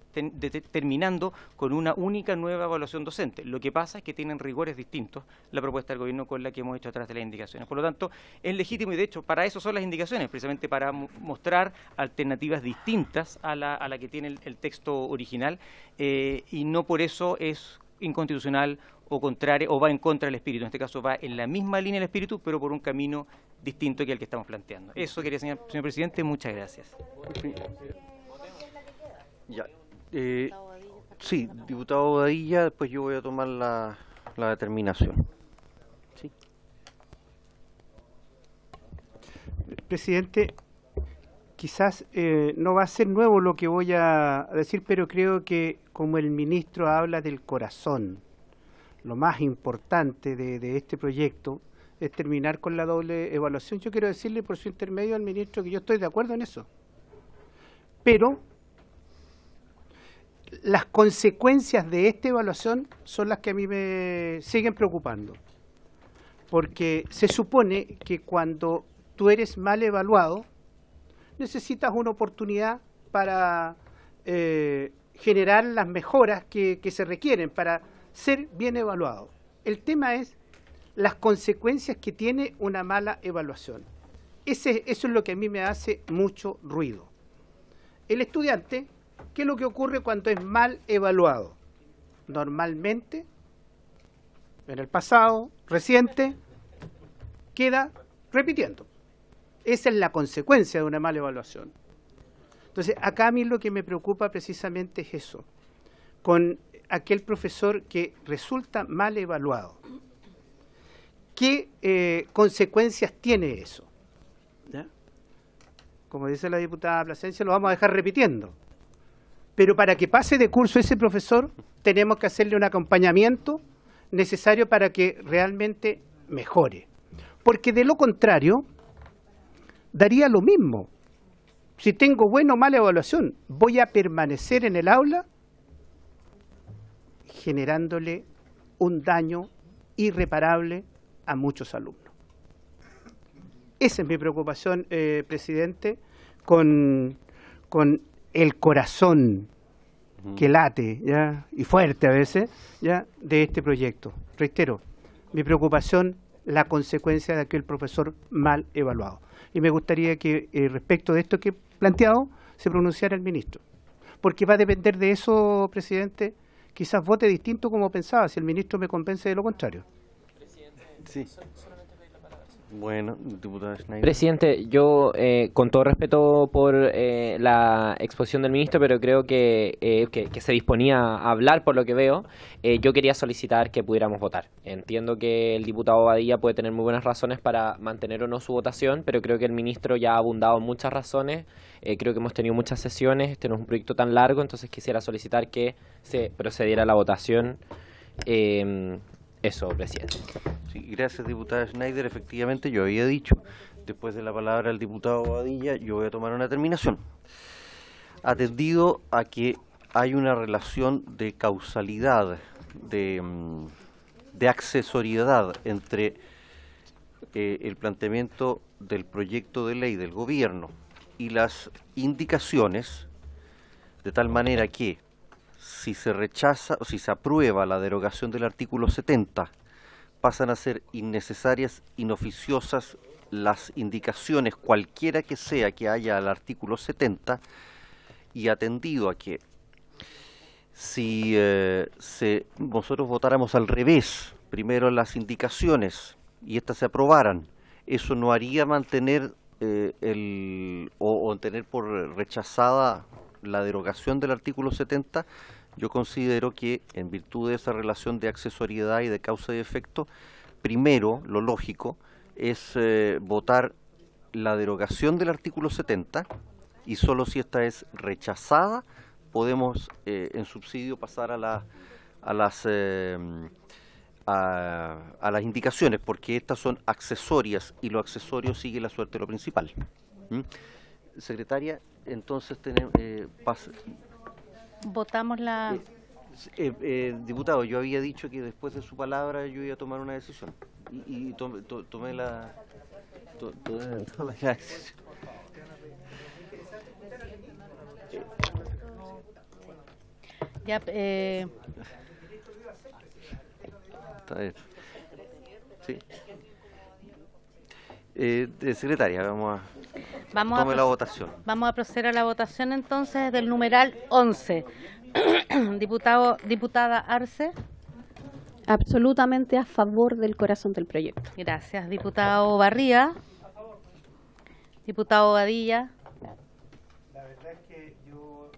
terminando con una única nueva evaluación docente. Lo que pasa es que tienen rigores distintos la propuesta del gobierno con la que hemos hecho a través de las indicaciones. Por lo tanto, es legítimo y de hecho para eso son las indicaciones, precisamente para mostrar alternativas distintas a la que tiene el texto original y no por eso es inconstitucional o contrario, o va en contra del espíritu. En este caso va en la misma línea del espíritu, pero por un camino distinto que el que estamos planteando. Eso quería, señor presidente. Muchas gracias. Ya. Sí, diputado Bobadilla, después yo voy a tomar la determinación. ¿Sí? Presidente, quizás no va a ser nuevo lo que voy a decir, pero creo que como el ministro habla del corazón, lo más importante de este proyecto es terminar con la doble evaluación. Yo quiero decirle por su intermedio al ministro que yo estoy de acuerdo en eso. Pero las consecuencias de esta evaluación son las que a mí me siguen preocupando. Porque se supone que cuando tú eres mal evaluado, necesitas una oportunidad para generar las mejoras que se requieren para ser bien evaluado. El tema es las consecuencias que tiene una mala evaluación. Eso es lo que a mí me hace mucho ruido. El estudiante, ¿qué es lo que ocurre cuando es mal evaluado? Normalmente, en el pasado reciente, queda repitiendo. Esa es la consecuencia de una mala evaluación. Entonces, acá a mí lo que me preocupa precisamente es eso, con aquel profesor que resulta mal evaluado. ¿Qué consecuencias tiene eso? ¿Ya? Como dice la diputada Plasencia, lo vamos a dejar repitiendo. Pero para que pase de curso ese profesor, tenemos que hacerle un acompañamiento necesario para que realmente mejore. Porque de lo contrario, daría lo mismo. Si tengo buena o mala evaluación, voy a permanecer en el aula generándole un daño irreparable a muchos alumnos. Esa es mi preocupación, presidente, con el corazón que late, ¿ya? Y fuerte a veces, ¿ya? De este proyecto. Reitero, mi preocupación, la consecuencia de aquel profesor mal evaluado. Y me gustaría que respecto de esto que he planteado se pronunciara el ministro. Porque va a depender de eso, presidente, quizás vote distinto como pensaba, si el ministro me convence de lo contrario. Sí. Bueno, diputada Schneider. Presidente, yo con todo respeto por la exposición del ministro, pero creo que se disponía a hablar por lo que veo, yo quería solicitar que pudiéramos votar. Entiendo que el diputado Bobadilla puede tener muy buenas razones para mantener o no su votación, pero creo que el ministro ya ha abundado en muchas razones. Creo que hemos tenido muchas sesiones, este no es un proyecto tan largo, entonces quisiera solicitar que se procediera a la votación. Eso, presidente. Sí, gracias, diputada Schneider. Efectivamente, yo había dicho, después de la palabra del diputado Bobadilla, yo voy a tomar una determinación. Atendido a que hay una relación de causalidad, de accesoriedad entre el planteamiento del proyecto de ley del gobierno y las indicaciones, de tal manera que si se rechaza o si se aprueba la derogación del artículo 70, pasan a ser innecesarias, inoficiosas las indicaciones, cualquiera que sea que haya al artículo 70, y atendido a que si nosotros votáramos al revés, primero las indicaciones, y éstas se aprobaran, eso no haría mantener o tener por rechazada la derogación del artículo 70. Yo considero que, en virtud de esa relación de accesoriedad y de causa y efecto, primero, lo lógico es votar la derogación del artículo 70 y solo si esta es rechazada podemos en subsidio pasar a las indicaciones, porque estas son accesorias y lo accesorio sigue la suerte de lo principal. Secretaria, entonces tenemos votamos la... diputado, yo había dicho que después de su palabra yo iba a tomar una decisión y tomé la decisión. Ya, Está bien. Sí. Secretaria, tome la votación. Vamos a proceder a la votación entonces del numeral 11. Diputada Arce. Absolutamente a favor del corazón del proyecto. Gracias. Diputado Barría. Diputado Badilla. La verdad es que yo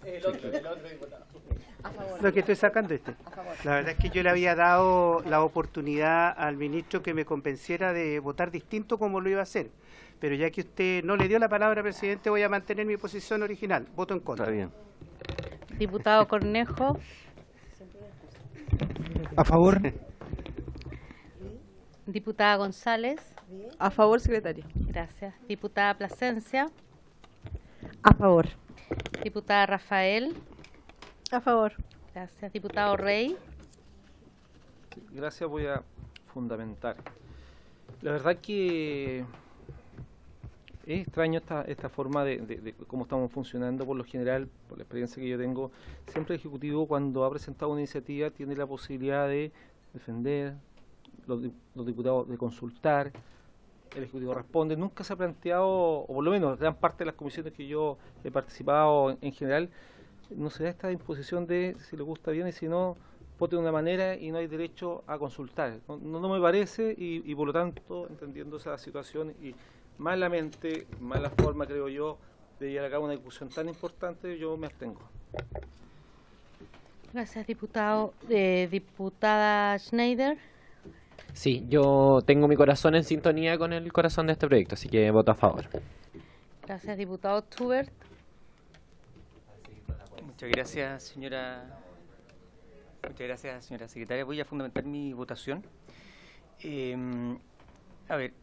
el otro diputado. Lo que estoy sacando La verdad es que yo le había dado la oportunidad al ministro que me convenciera de votar distinto como lo iba a hacer. Pero ya que usted no le dio la palabra, presidente, voy a mantener mi posición original. Voto en contra. Está bien. Diputado Cornejo. A favor. Diputada González. A favor, secretaria. Gracias. Diputada Plasencia. A favor. Diputada Rafael. A favor. Gracias. Diputado Rey. Gracias, voy a fundamentar. La verdad que es extraño esta forma de cómo estamos funcionando. Por lo general, por la experiencia que yo tengo, siempre el Ejecutivo cuando ha presentado una iniciativa tiene la posibilidad de defender, los diputados de consultar, el Ejecutivo responde. Nunca se ha planteado, o por lo menos gran parte de las comisiones que yo he participado en general, no se da esta imposición de si le gusta bien y si no, vote de una manera y no hay derecho a consultar. No me parece y por lo tanto, entendiendo esa situación y malamente, mala forma creo yo, de llevar a cabo una discusión tan importante, yo me abstengo. Gracias, diputado. Diputada Schneider. Sí, yo tengo mi corazón en sintonía con el corazón de este proyecto, así que voto a favor. Gracias, diputado Schubert. Muchas gracias, señora secretaria. Voy a fundamentar mi votación. A ver,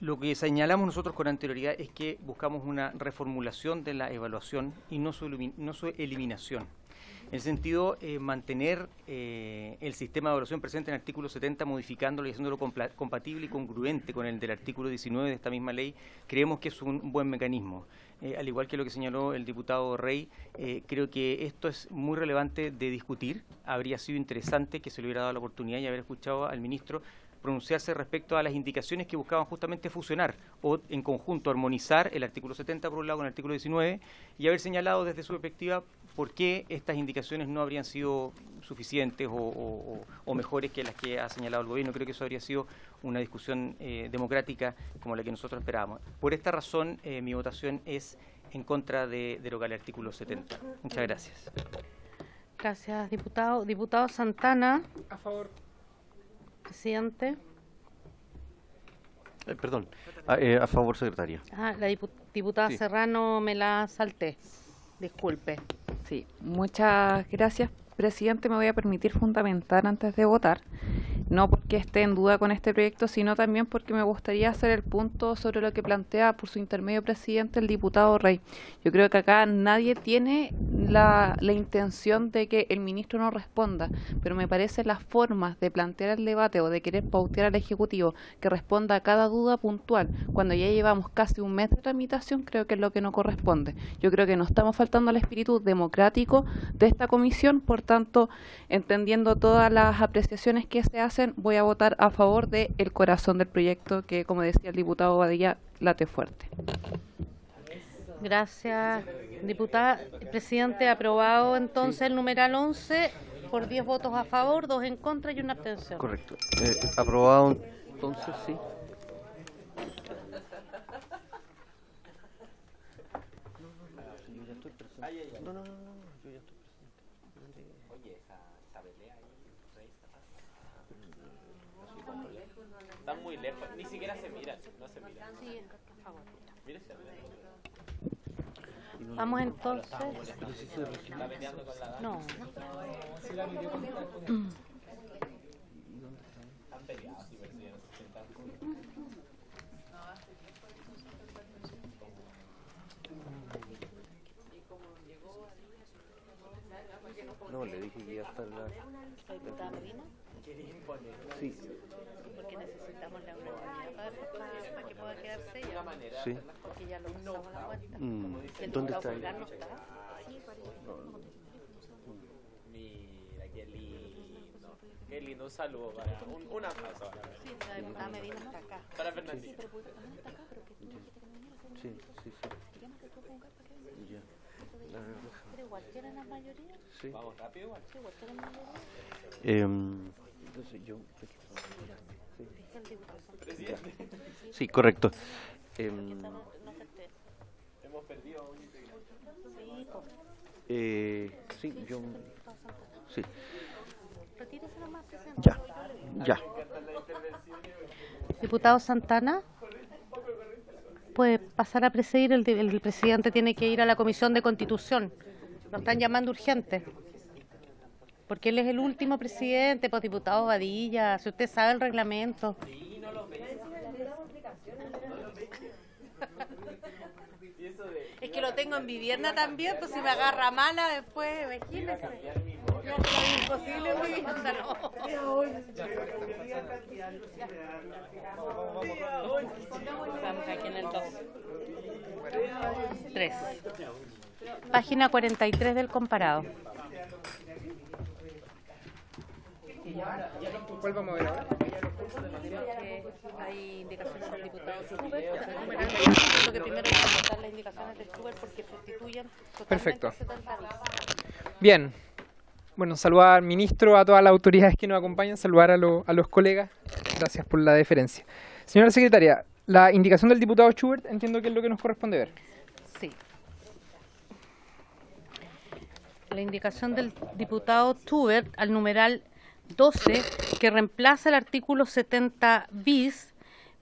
lo que señalamos nosotros con anterioridad es que buscamos una reformulación de la evaluación y no su eliminación. En el sentido, mantener el sistema de evaluación presente en el artículo 70, modificándolo y haciéndolo compatible y congruente con el del artículo 19 de esta misma ley, creemos que es un buen mecanismo. Al igual que lo que señaló el diputado Rey, creo que esto es muy relevante de discutir. Habría sido interesante que se le hubiera dado la oportunidad y haber escuchado al ministro pronunciarse respecto a las indicaciones que buscaban justamente fusionar o en conjunto armonizar el artículo 70 por un lado con el artículo 19 y haber señalado desde su perspectiva por qué estas indicaciones no habrían sido suficientes o mejores que las que ha señalado el gobierno. Creo que eso habría sido una discusión democrática como la que nosotros esperábamos. Por esta razón, mi votación es en contra de derogar el artículo 70. Muchas gracias. Gracias, diputado. Diputado Santana. A favor. Presidente. Perdón, a favor, secretaria. La diputada Sí. Serrano me la salté. Disculpe. Sí, muchas gracias, presidente. Me voy a permitir fundamentar antes de votar. No porque esté en duda con este proyecto, sino también porque me gustaría hacer el punto sobre lo que plantea por su intermedio presidente el diputado Rey. Yo creo que acá nadie tiene la intención de que el ministro no responda, pero me parece las formas de plantear el debate o de querer pautear al Ejecutivo que responda a cada duda puntual, cuando ya llevamos casi un mes de tramitación, creo que es lo que no corresponde. Yo creo que no estamos faltando al espíritu democrático de esta comisión, por tanto, entendiendo todas las apreciaciones que se hacen, voy a votar a favor del corazón del proyecto que, como decía el diputado Badilla, late fuerte. Gracias, diputada. Presidente, aprobado entonces el numeral 11 por 10 votos a favor, 2 en contra y una abstención. Correcto. Aprobado entonces, sí. Están muy lejos, ni siquiera se miran, no se miran. Sí, por favor. Mírese. Vamos entonces. Está peleando con la No. Están peleados, sí, presidente. No, le dije que ya está la... ¿La diputada Medina? Sí. Porque necesitamos la unanimidad para que pueda quedarse ella. Sí. Porque ya lo usamos la cuenta. El ¿Dónde diputado está Pulgar ella? no está. Mira, qué lindo. Qué lindo, un saludo para... Un aplauso. Sí, la diputada Medina está acá. Para Fernandito. Sí, pero Pulgar también está acá, pero que tiene que venir a hacer Sí, sí, sí. Llámate tú a Pulgar para que venga. Ya. Pero igual quieren la mayoría. Sí. Vamos rápido igual. Sí, igual quieren la mayoría. Entonces yo... Es el diputado. Presidente. Sí, correcto. Hemos perdido un Sí, sí, yo... Sí. retírese nomás, presidente. Ya, ya. Diputado Santana, puede pasar a presidir. El presidente tiene que ir a la Comisión de Constitución. Lo están llamando urgente. Porque él es el último presidente, pues diputado Badilla, si usted sabe el reglamento. Es que lo tengo en vivienda también, pues si me agarra mala después, imagínese. Ya es imposible en vivienda, no. Estamos aquí en el 2. 3. Página 43 del comparado. ¿Cuál vamos a ver ahora? Hay indicaciones del diputado Stuber. Lo que primero hay que anotar las indicaciones de Stuber porque sustituyen totalmente. Perfecto. 70 bis. Bien. Bueno, saludar al ministro, a todas las autoridades que nos acompañan, saludar a los colegas. Gracias por la deferencia. Señora secretaria, la indicación del diputado Schubert entiendo que es lo que nos corresponde ver. Sí. La indicación del diputado Schubert al numeral 12, que reemplaza el artículo 70 bis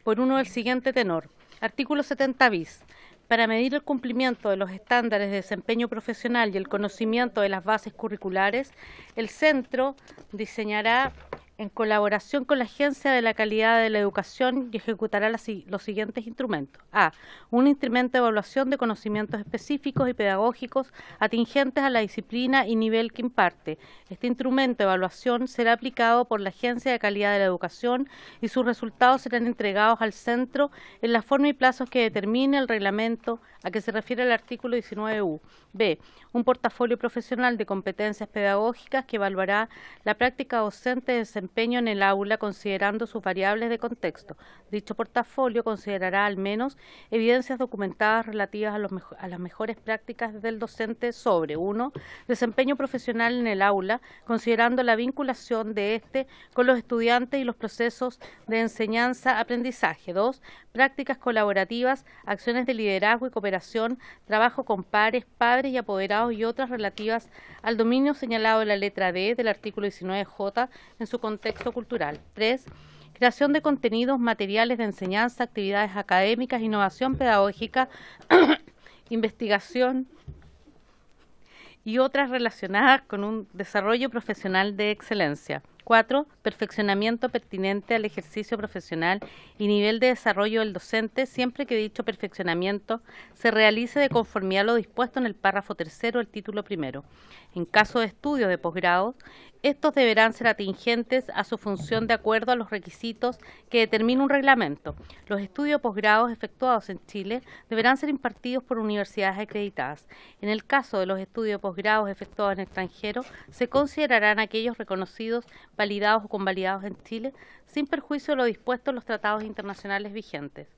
por uno del siguiente tenor. Artículo 70 bis. Para medir el cumplimiento de los estándares de desempeño profesional y el conocimiento de las bases curriculares, el centro diseñará en colaboración con la Agencia de la Calidad de la Educación y ejecutará los siguientes instrumentos. A. Un instrumento de evaluación de conocimientos específicos y pedagógicos atingentes a la disciplina y nivel que imparte. Este instrumento de evaluación será aplicado por la Agencia de Calidad de la Educación y sus resultados serán entregados al centro en la forma y plazos que determine el reglamento a que se refiere el artículo 19U. B. Un portafolio profesional de competencias pedagógicas que evaluará la práctica docente de desempeño en el aula considerando sus variables de contexto. Dicho portafolio considerará al menos evidencias documentadas relativas a las mejores prácticas del docente sobre 1. Desempeño profesional en el aula, considerando la vinculación de éste con los estudiantes y los procesos de enseñanza-aprendizaje. 2. Prácticas colaborativas, acciones de liderazgo y cooperación, trabajo con pares, padres y apoderados y otras relativas al dominio señalado en la letra D del artículo 19J en su contexto cultural. 3. Creación de contenidos, materiales de enseñanza, actividades académicas, innovación pedagógica, investigación y otras relacionadas con un desarrollo profesional de excelencia. 4. Perfeccionamiento pertinente al ejercicio profesional y nivel de desarrollo del docente, siempre que dicho perfeccionamiento se realice de conformidad a lo dispuesto en el párrafo 3º del título 1. En caso de estudios de posgrado, estos deberán ser atingentes a su función de acuerdo a los requisitos que determina un reglamento. Los estudios de posgrados efectuados en Chile deberán ser impartidos por universidades acreditadas. En el caso de los estudios de posgrados efectuados en extranjero, se considerarán aquellos reconocidos, validados o convalidados en Chile, sin perjuicio de lo dispuesto en los tratados internacionales vigentes.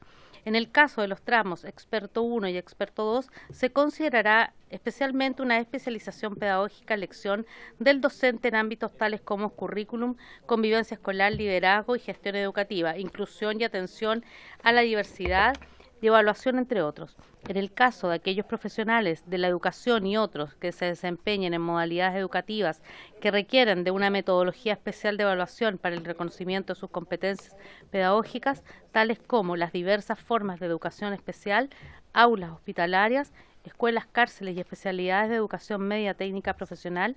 En el caso de los tramos Experto 1 y Experto 2, se considerará especialmente una especialización pedagógica, elección del docente en ámbitos tales como currículum, convivencia escolar, liderazgo y gestión educativa, inclusión y atención a la diversidad, y evaluación, entre otros. En el caso de aquellos profesionales de la educación y otros que se desempeñen en modalidades educativas que requieren de una metodología especial de evaluación para el reconocimiento de sus competencias pedagógicas, tales como las diversas formas de educación especial, aulas hospitalarias, escuelas, cárceles y especialidades de educación media técnica profesional,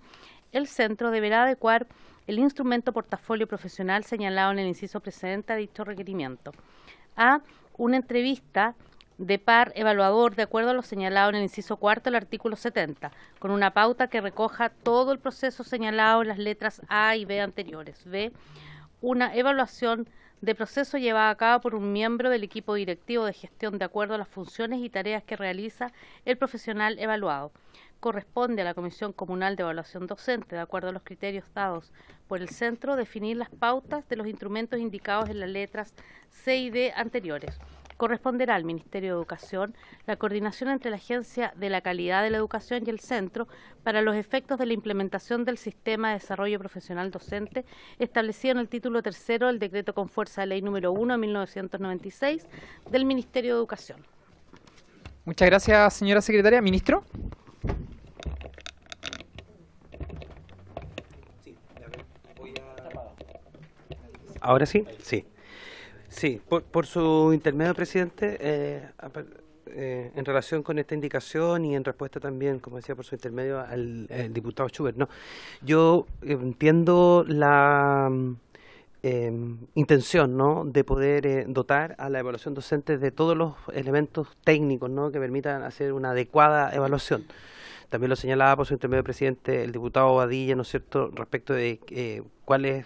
el centro deberá adecuar el instrumento portafolio profesional señalado en el inciso precedente a dicho requerimiento. A. Una entrevista de par evaluador de acuerdo a lo señalado en el inciso cuarto del artículo 70, con una pauta que recoja todo el proceso señalado en las letras A y B anteriores. B. Una evaluación de proceso llevada a cabo por un miembro del equipo directivo de gestión de acuerdo a las funciones y tareas que realiza el profesional evaluado. Corresponde a la Comisión Comunal de Evaluación Docente, de acuerdo a los criterios dados por el centro, definir las pautas de los instrumentos indicados en las letras C y D anteriores. Corresponderá al Ministerio de Educación la coordinación entre la Agencia de la Calidad de la Educación y el Centro para los efectos de la implementación del Sistema de Desarrollo Profesional Docente establecido en el título tercero del Decreto con fuerza de Ley número 1 de 1996 del Ministerio de Educación. Muchas gracias, señora secretaria. Ministro. ¿Ahora sí? Sí. Sí, por su intermedio, presidente, en relación con esta indicación y en respuesta también, como decía, por su intermedio al diputado Schubert, ¿no? Yo entiendo la intención, ¿no?, de poder dotar a la evaluación docente de todos los elementos técnicos, ¿no?, que permitan hacer una adecuada evaluación. También lo señalaba por su intermedio, presidente, el diputado Badilla, ¿no es cierto?, respecto de cuál es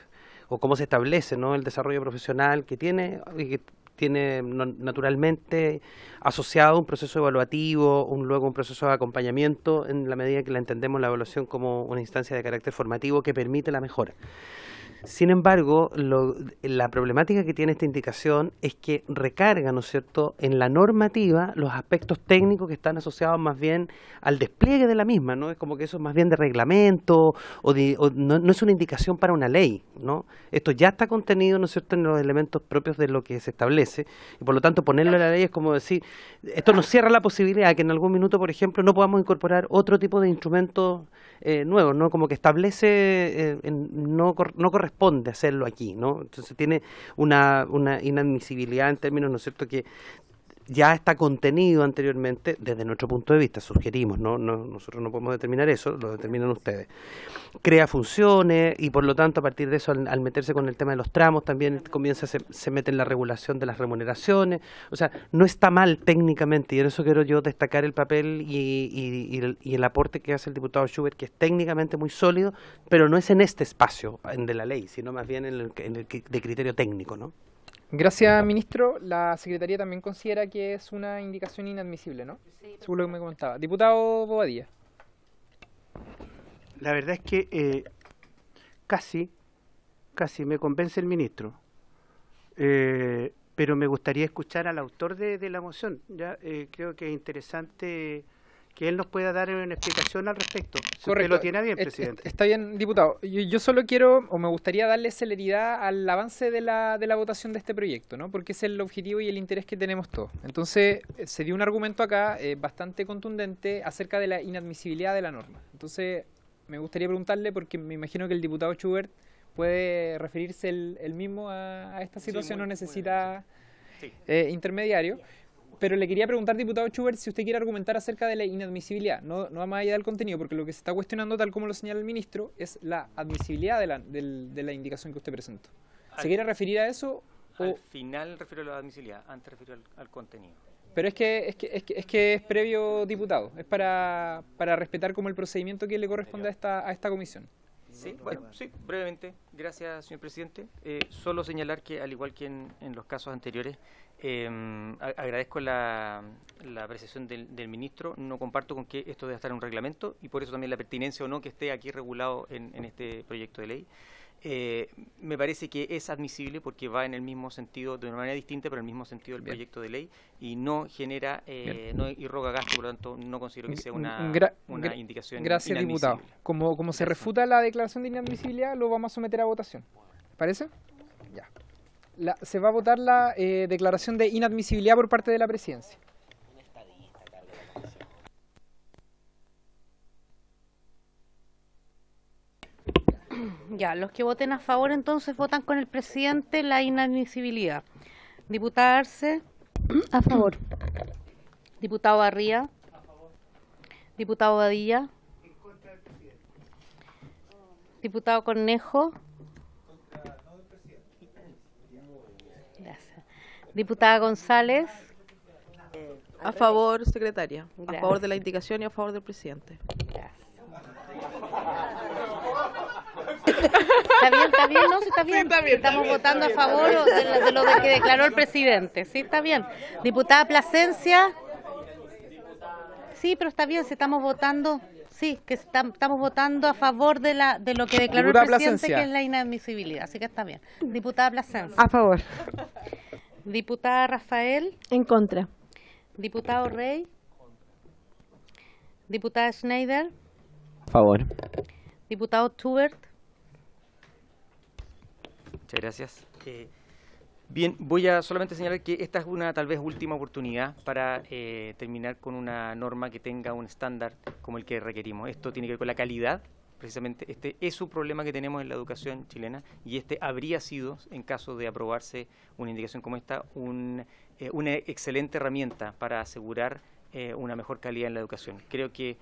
o cómo se establece, ¿no?, el desarrollo profesional que tiene naturalmente asociado un proceso evaluativo, luego un proceso de acompañamiento, en la medida que la entendemos la evaluación como una instancia de carácter formativo que permite la mejora. Sin embargo, la problemática que tiene esta indicación es que recarga, ¿no es cierto?, en la normativa los aspectos técnicos que están asociados más bien al despliegue de la misma, ¿no? Es como que eso es más bien de reglamento o no es una indicación para una ley, ¿no? Esto ya está contenido, ¿no es cierto?, en los elementos propios de lo que se establece y por lo tanto ponerlo en la ley es como decir, esto nos cierra la posibilidad de que en algún minuto, por ejemplo, no podamos incorporar otro tipo de instrumentos nuevos, ¿no? Como que establece, no corresponde hacerlo aquí, ¿no? Entonces tiene una inadmisibilidad en términos, ¿no es cierto?, que ya está contenido anteriormente desde nuestro punto de vista, sugerimos, ¿no? Nosotros no podemos determinar eso, lo determinan ustedes. Crea funciones y por lo tanto a partir de eso al meterse con el tema de los tramos también se mete en la regulación de las remuneraciones, o sea, no está mal técnicamente y en eso quiero yo destacar el papel y el aporte que hace el diputado Schubert, que es técnicamente muy sólido, pero no es en este espacio de la ley, sino más bien en el de criterio técnico, ¿no? Gracias, ministro. La Secretaría también considera que es una indicación inadmisible, ¿no? Sí, según lo que me comentaba. Diputado Bobadilla. La verdad es que casi me convence el ministro, pero me gustaría escuchar al autor de la moción. Ya creo que es interesante que él nos pueda dar una explicación al respecto. Si usted lo tiene bien, presidente. Está bien, diputado. Yo solo quiero, o me gustaría darle celeridad al avance de la votación de este proyecto, ¿no? Porque es el objetivo y el interés que tenemos todos. Entonces, se dio un argumento acá bastante contundente acerca de la inadmisibilidad de la norma. Entonces, me gustaría preguntarle, porque me imagino que el diputado Schubert puede referirse él mismo a esta situación, no necesita intermediario. Pero le quería preguntar, diputado Schubert, si usted quiere argumentar acerca de la inadmisibilidad, no más allá del contenido, porque lo que se está cuestionando, tal como lo señala el ministro, es la admisibilidad de la indicación que usted presentó. ¿Se quiere referir a eso? Al final refiero a la admisibilidad, antes refiero al contenido. Pero es que es previo, diputado, es para respetar como el procedimiento que le corresponde a esta comisión. Sí, bueno, sí, brevemente. Gracias, señor presidente. Solo señalar que, al igual que en los casos anteriores, agradezco la apreciación del ministro. No comparto con que esto debe estar en un reglamento y por eso también la pertinencia o no que esté aquí regulado en este proyecto de ley. Me parece que es admisible porque va en el mismo sentido, de una manera distinta, pero en el mismo sentido del proyecto de ley y no genera, no irroga gasto, por lo tanto no considero que sea una indicación Gracias, diputado. Se refuta la declaración de inadmisibilidad, lo vamos a someter a votación. ¿Parece? Ya. Se va a votar la declaración de inadmisibilidad por parte de la presidencia. Ya, los que voten a favor entonces votan con el presidente la inadmisibilidad. Diputada Arce. A favor. Diputado Barría. Diputado Badilla. Diputado Cornejo. Gracias. Diputada González. A favor, secretaria. Gracias. A favor de la indicación y a favor del presidente. Está bien, no, sí, está bien. Estamos votando a favor de lo que declaró el presidente. Sí, está bien. Diputada Plasencia. Sí, pero está bien, si estamos votando, sí, que estamos votando a favor de lo que declaró Diputada el presidente, Plasencia. que es la inadmisibilidad, así que está bien. Diputada Plasencia. A favor. Diputada Rafael. En contra. Diputado Rey. Diputada Schneider. A favor. Diputado Schubert. Muchas gracias. Bien, voy a solamente señalar que esta es una tal vez última oportunidad para terminar con una norma que tenga un estándar como el que requerimos. Esto tiene que ver con la calidad. Precisamente este es un problema que tenemos en la educación chilena y este habría sido, en caso de aprobarse una indicación como esta, una excelente herramienta para asegurar una mejor calidad en la educación. Creo que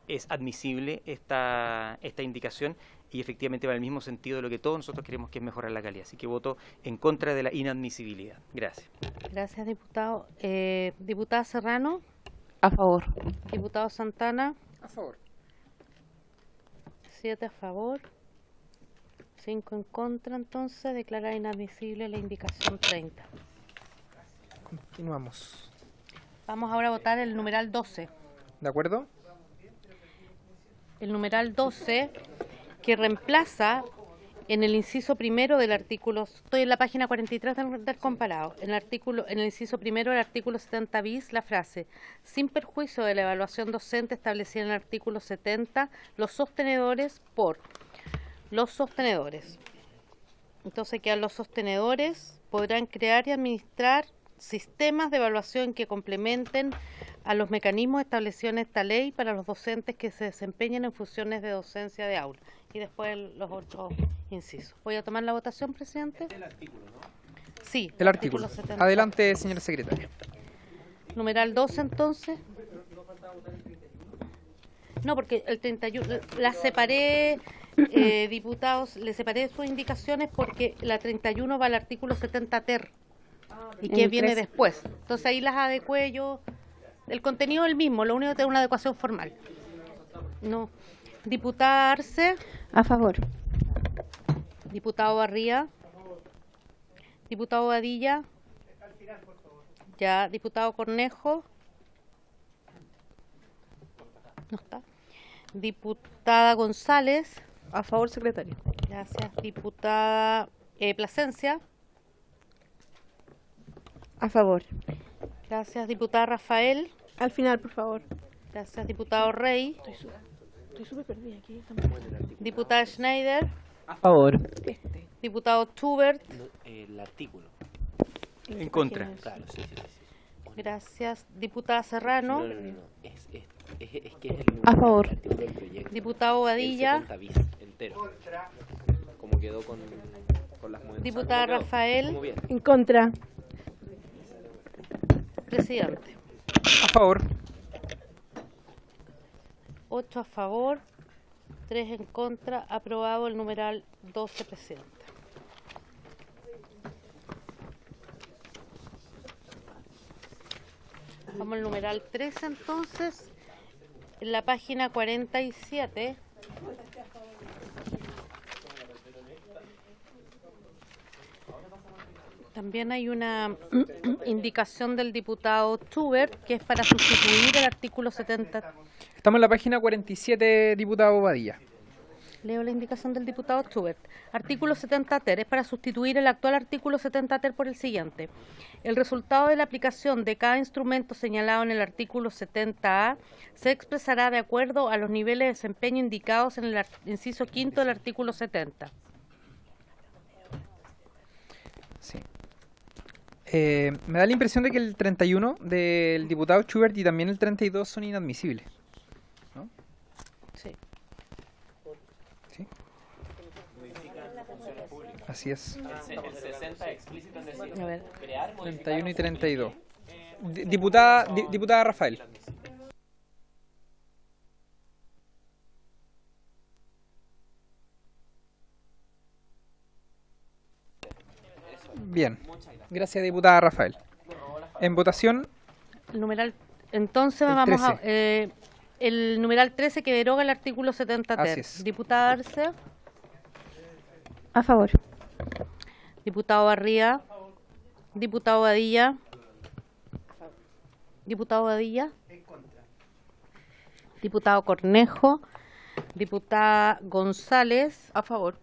es admisible esta indicación y efectivamente va en el mismo sentido de lo que todos nosotros queremos, que es mejorar la calidad. Así que voto en contra de la inadmisibilidad. Gracias. Gracias, diputado. Diputada Serrano. A favor. Diputado Santana. A favor. 7 a favor. 5 en contra, entonces declarar inadmisible la indicación 30. Continuamos. Vamos ahora a votar el numeral 12. ¿De acuerdo? El numeral 12 que reemplaza en el inciso primero del artículo, estoy en la página 43 del comparado, en el inciso primero del artículo 70 bis, la frase, sin perjuicio de la evaluación docente establecida en el artículo 70, los sostenedores por los sostenedores. Entonces quedan los sostenedores, podrán crear y administrar sistemas de evaluación que complementen a los mecanismos establecidos en esta ley para los docentes que se desempeñen en funciones de docencia de aula. Y después los otros incisos. ¿Voy a tomar la votación, presidente? El artículo, ¿no? Sí. El artículo. 70. Adelante, señora secretaria. Numeral 12, entonces. No, porque el 31, la separé, diputados, le separé sus indicaciones porque la 31 va al artículo 70 ter. Y que viene después. Entonces ahí las adecué yo. El contenido es el mismo, lo único que es una adecuación formal. No. Diputada Arce. A favor. Diputado Barría. Diputado Badilla. Ya. Diputado Cornejo. No está. Diputada González. A favor, secretario. Gracias. Diputada Plasencia. A favor. Gracias, diputada Rafael. Al final, por favor. Gracias, diputado Rey. Estoy súper perdida aquí. Diputada Schneider. A favor. Diputado Schubert. El artículo. En contra. Claro, sí. Gracias, diputada Serrano. No. Es que es el A favor. artículo del proyecto. Diputado Badilla. El 70 bis entero. Como quedó con las mudanzas. Diputada ¿Cómo quedó? Rafael. ¿Cómo viene? En contra. Presidente. A favor. 8 a favor, 3 en contra. Aprobado el numeral 12, presidente. Vamos al numeral 13 entonces. En la página 47. También hay una indicación del diputado Schubert que es para sustituir el artículo 70. Estamos en la página 47, diputado Badilla. Leo la indicación del diputado Schubert. Artículo 70 ter es para sustituir el actual artículo 70 ter por el siguiente. El resultado de la aplicación de cada instrumento señalado en el artículo 70A se expresará de acuerdo a los niveles de desempeño indicados en el inciso quinto del artículo 70. Me da la impresión de que el 31 del diputado Schubert y también el 32 son inadmisibles, ¿no? Sí. ¿Sí? Así es. El 60 explícito en decir, A ver. 31 y 32. Diputada Rafael. Bien. Gracias, diputada Rafael. En votación. El numeral, entonces El vamos 13. el numeral 13 que deroga el artículo 70 ter. Así es. Diputada Arce, A favor. diputado Barría, diputado Badilla, diputado Badilla, diputado Cornejo, diputada González, A favor.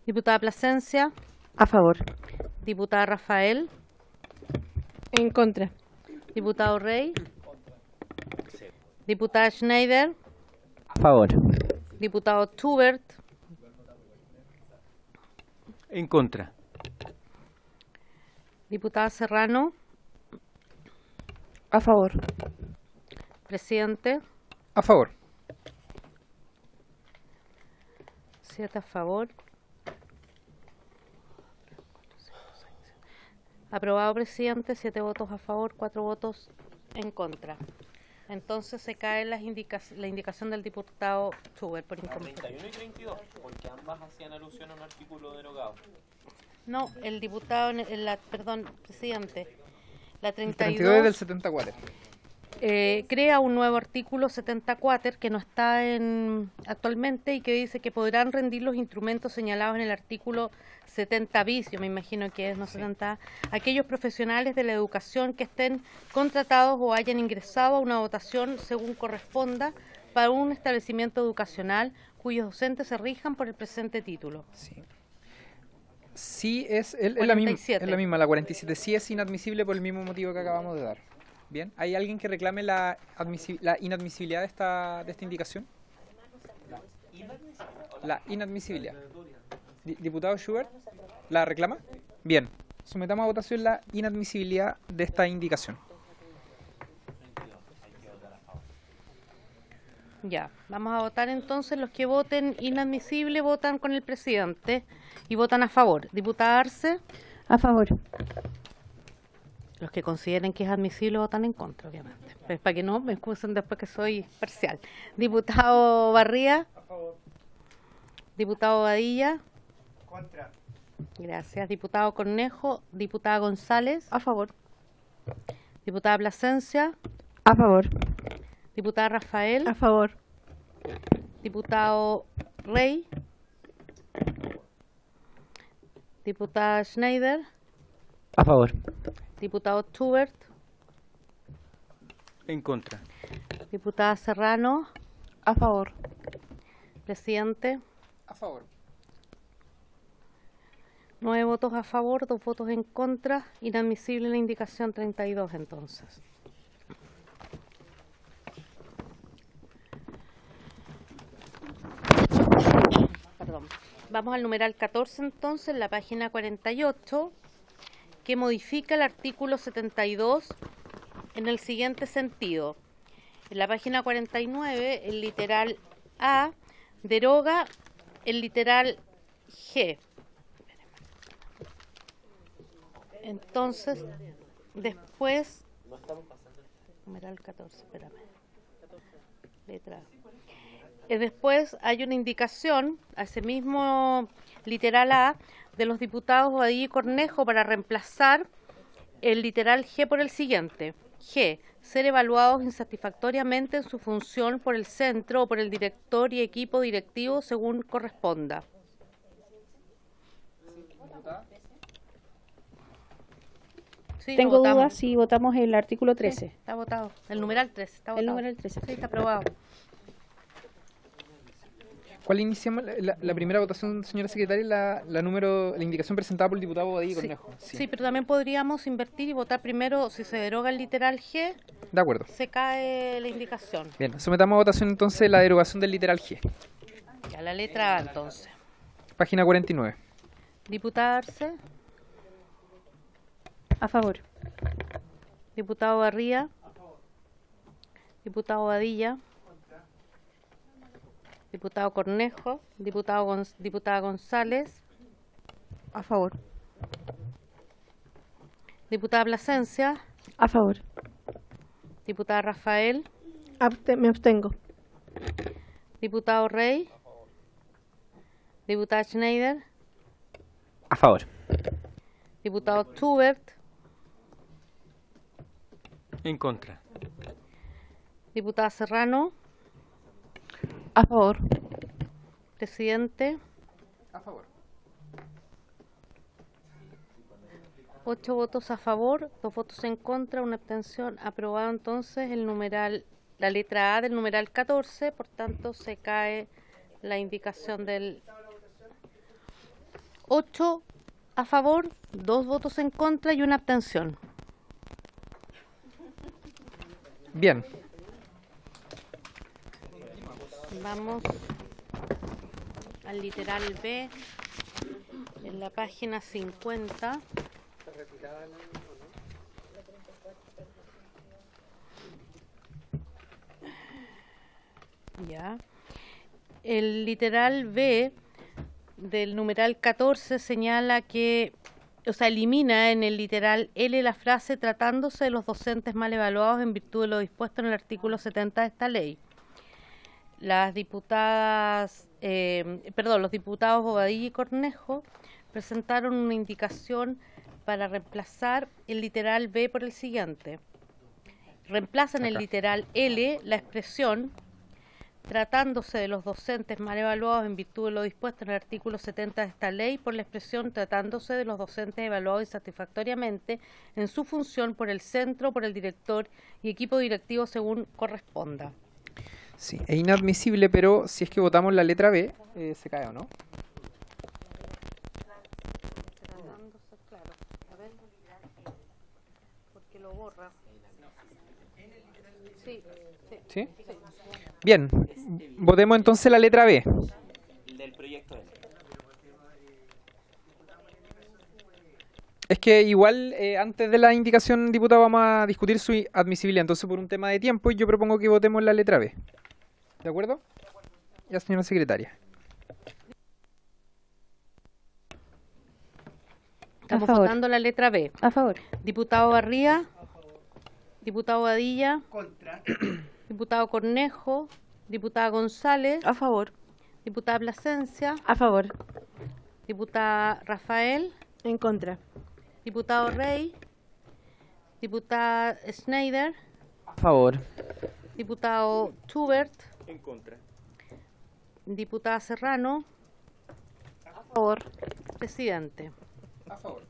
diputada Plasencia, A favor. diputada Rafael, En contra. diputado Rey, diputada Schneider, A favor. diputado Schubert, En contra. diputada Serrano, A favor. presidente, A favor. 7 a favor. Aprobado, presidente, 7 votos a favor, 4 votos en contra. Entonces se cae la indicación del diputado Schubert por incompleto. 31 y 32, porque ambas hacían alusión a un artículo derogado. No, el diputado, perdón, presidente, la El 32 es del 74. Crea un nuevo artículo 74 que no está actualmente y que dice que podrán rendir los instrumentos señalados en el artículo 70 bis, yo me imagino que es, no 70, aquellos profesionales de la educación que estén contratados o hayan ingresado a una votación según corresponda para un establecimiento educacional cuyos docentes se rijan por el presente título. Sí, es la 47. misma, la 47. Sí es inadmisible por el mismo motivo que acabamos de dar. Bien, ¿hay alguien que reclame la inadmisibilidad de esta indicación? La inadmisibilidad. Diputado Schubert, ¿la reclama? Bien, sometamos a votación la inadmisibilidad de esta indicación. Ya, vamos a votar entonces. Los que voten inadmisible votan con el presidente y votan a favor. Diputada Arce. A favor. Los que consideren que es admisible votan en contra, obviamente. Pues para que no me excusen después que soy parcial. Diputado Barría. A favor. Diputado Badilla. Contra. Gracias. Diputado Cornejo. Diputada González. A favor. Diputada Plasencia. A favor. Diputada Rafael. A favor. Diputado Rey. Diputada Schneider. A favor. Diputado Schubert. En contra. Diputada Serrano. A favor. Presidente. A favor. 9 votos a favor, 2 votos en contra. Inadmisible la indicación 32 entonces. Perdón. Vamos al numeral 14 entonces, en la página 48, que modifica el artículo 72 en el siguiente sentido. En la página 49, el literal A deroga el literal G. Entonces, después, numeral 14, espérame. Letra A. Después hay una indicación a ese mismo literal A de los diputados Badilla y Cornejo para reemplazar el literal G por el siguiente. G. Ser evaluados insatisfactoriamente en su función por el centro o por el director y equipo directivo según corresponda. Sí, lo Tengo votamos. dudas si votamos el artículo 13. Sí, está votado. El numeral 13 está votado. El numeral 13. Sí, está aprobado. ¿Cuál iniciamos? La primera votación, señora secretaria, la indicación presentada por el diputado Badilla y Sí, Cornejo. sí, pero también podríamos invertir y votar primero, si se deroga el literal G, De acuerdo. se cae la indicación. Bien, sometamos a votación entonces la derogación del literal G. Ya, la letra A entonces. Página 49. Diputada Arce. A favor. Diputado Barría. Diputado Badilla. Diputado Cornejo. Diputada González. A favor. Diputada Plasencia. A favor. Diputada Rafael. Me abstengo. Diputado Rey. Diputada Schneider. A favor. Diputado Schubert. En contra. Diputada Serrano. A favor. Presidente. A favor. 8 votos a favor, 2 votos en contra, 1 abstención. Aprobado entonces la letra A del numeral 14, por tanto se cae la indicación del 8 a favor, 2 votos en contra y 1 abstención. Bien. Vamos al literal B en la página 50. Ya. El literal B del numeral 14 señala que, elimina en el literal L la frase tratándose de los docentes mal evaluados en virtud de lo dispuesto en el artículo 70 de esta ley. Los diputados Bobadilla y Cornejo presentaron una indicación para reemplazar el literal B por el siguiente. Reemplazan el literal L la expresión tratándose de los docentes mal evaluados en virtud de lo dispuesto en el artículo 70 de esta ley por la expresión tratándose de los docentes evaluados insatisfactoriamente en su función por el centro, por el director y equipo directivo según corresponda. Sí, es inadmisible, pero si es que votamos la letra B, ¿se cae o no? ¿Sí? Bien, votemos entonces la letra B. Del proyecto. Es que igual, antes de la indicación, diputado, vamos a discutir su admisibilidad. Entonces, por un tema de tiempo, yo propongo que votemos la letra B. ¿De acuerdo? Ya, señora secretaria. Estamos votando la letra B. A favor. Diputado Barría. Diputado Badilla. Contra. Diputado Cornejo. Diputada González. A favor. Diputada Plasencia. A favor. Diputada Rafael. En contra. Diputado Rey. Diputada Schneider. A favor. Diputado Schubert. En contra. Diputada Serrano. A favor. Presidente. A favor.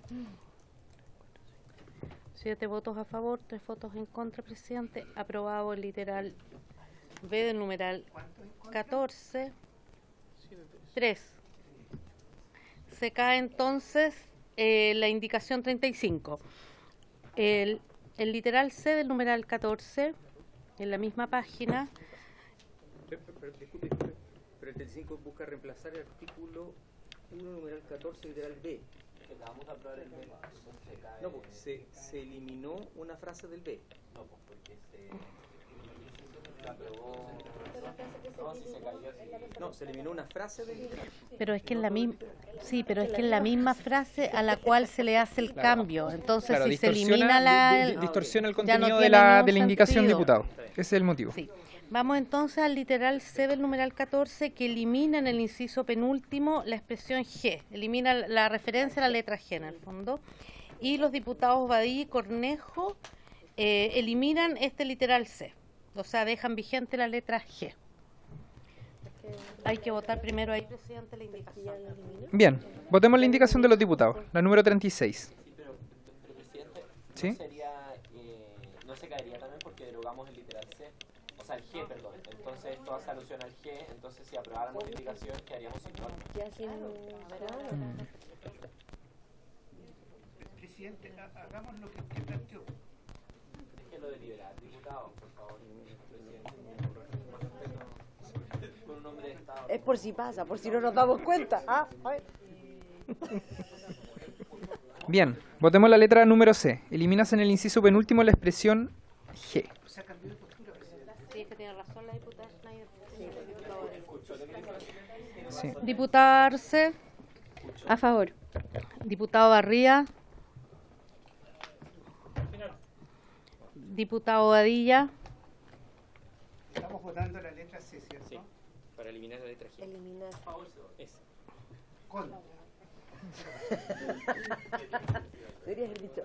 7 votos a favor, 3 votos en contra, presidente. Aprobado el literal B del numeral 14. 3. Se cae entonces la indicación 35. El literal C del numeral 14, en la misma página. Disculpe, pero el 35 busca reemplazar el artículo 1, numeral 14, literal B. Vamos a aprobar el B. No, porque se eliminó una frase del B. No, porque se aprobó. No, si se cayó. No, se eliminó una frase del B. Pero es que en la misma, sí, pero es que en la misma frase a la cual se le hace el cambio. Entonces, Claro, si se elimina la distorsiona el ya no contenido tiene de la ningún indicación, sentido. diputado. Ese es el motivo. Sí. Vamos entonces al literal C del numeral 14, que elimina en el inciso penúltimo la expresión G, elimina la referencia a la letra G en el fondo, y los diputados Badilla y Cornejo eliminan este literal C, o sea, dejan vigente la letra G. Hay que votar primero ahí, presidente, la indicación. Bien, votemos la indicación de los diputados, la número 36. Pero presidente, ¿Sí? ¿no sería, no se caería también porque derogamos el literal C? O sea, el G, perdón. Entonces esto hace alusión al G, entonces si aprobáramos la indicación quedaríamos sin norma. Presidente, hagamos lo que planteó. Déjelo deliberar, diputado, por favor. Con un hombre de Estado. Es por si pasa, por si no nos damos cuenta. Ah, a ver. Bien, votemos la letra número C. Eliminas en el inciso penúltimo la expresión G. Sí. Diputada Arce. A favor. Diputado Barría. Diputado Badilla. Estamos votando la letra C, ¿cierto? Sí, para eliminar la letra G. Eliminar.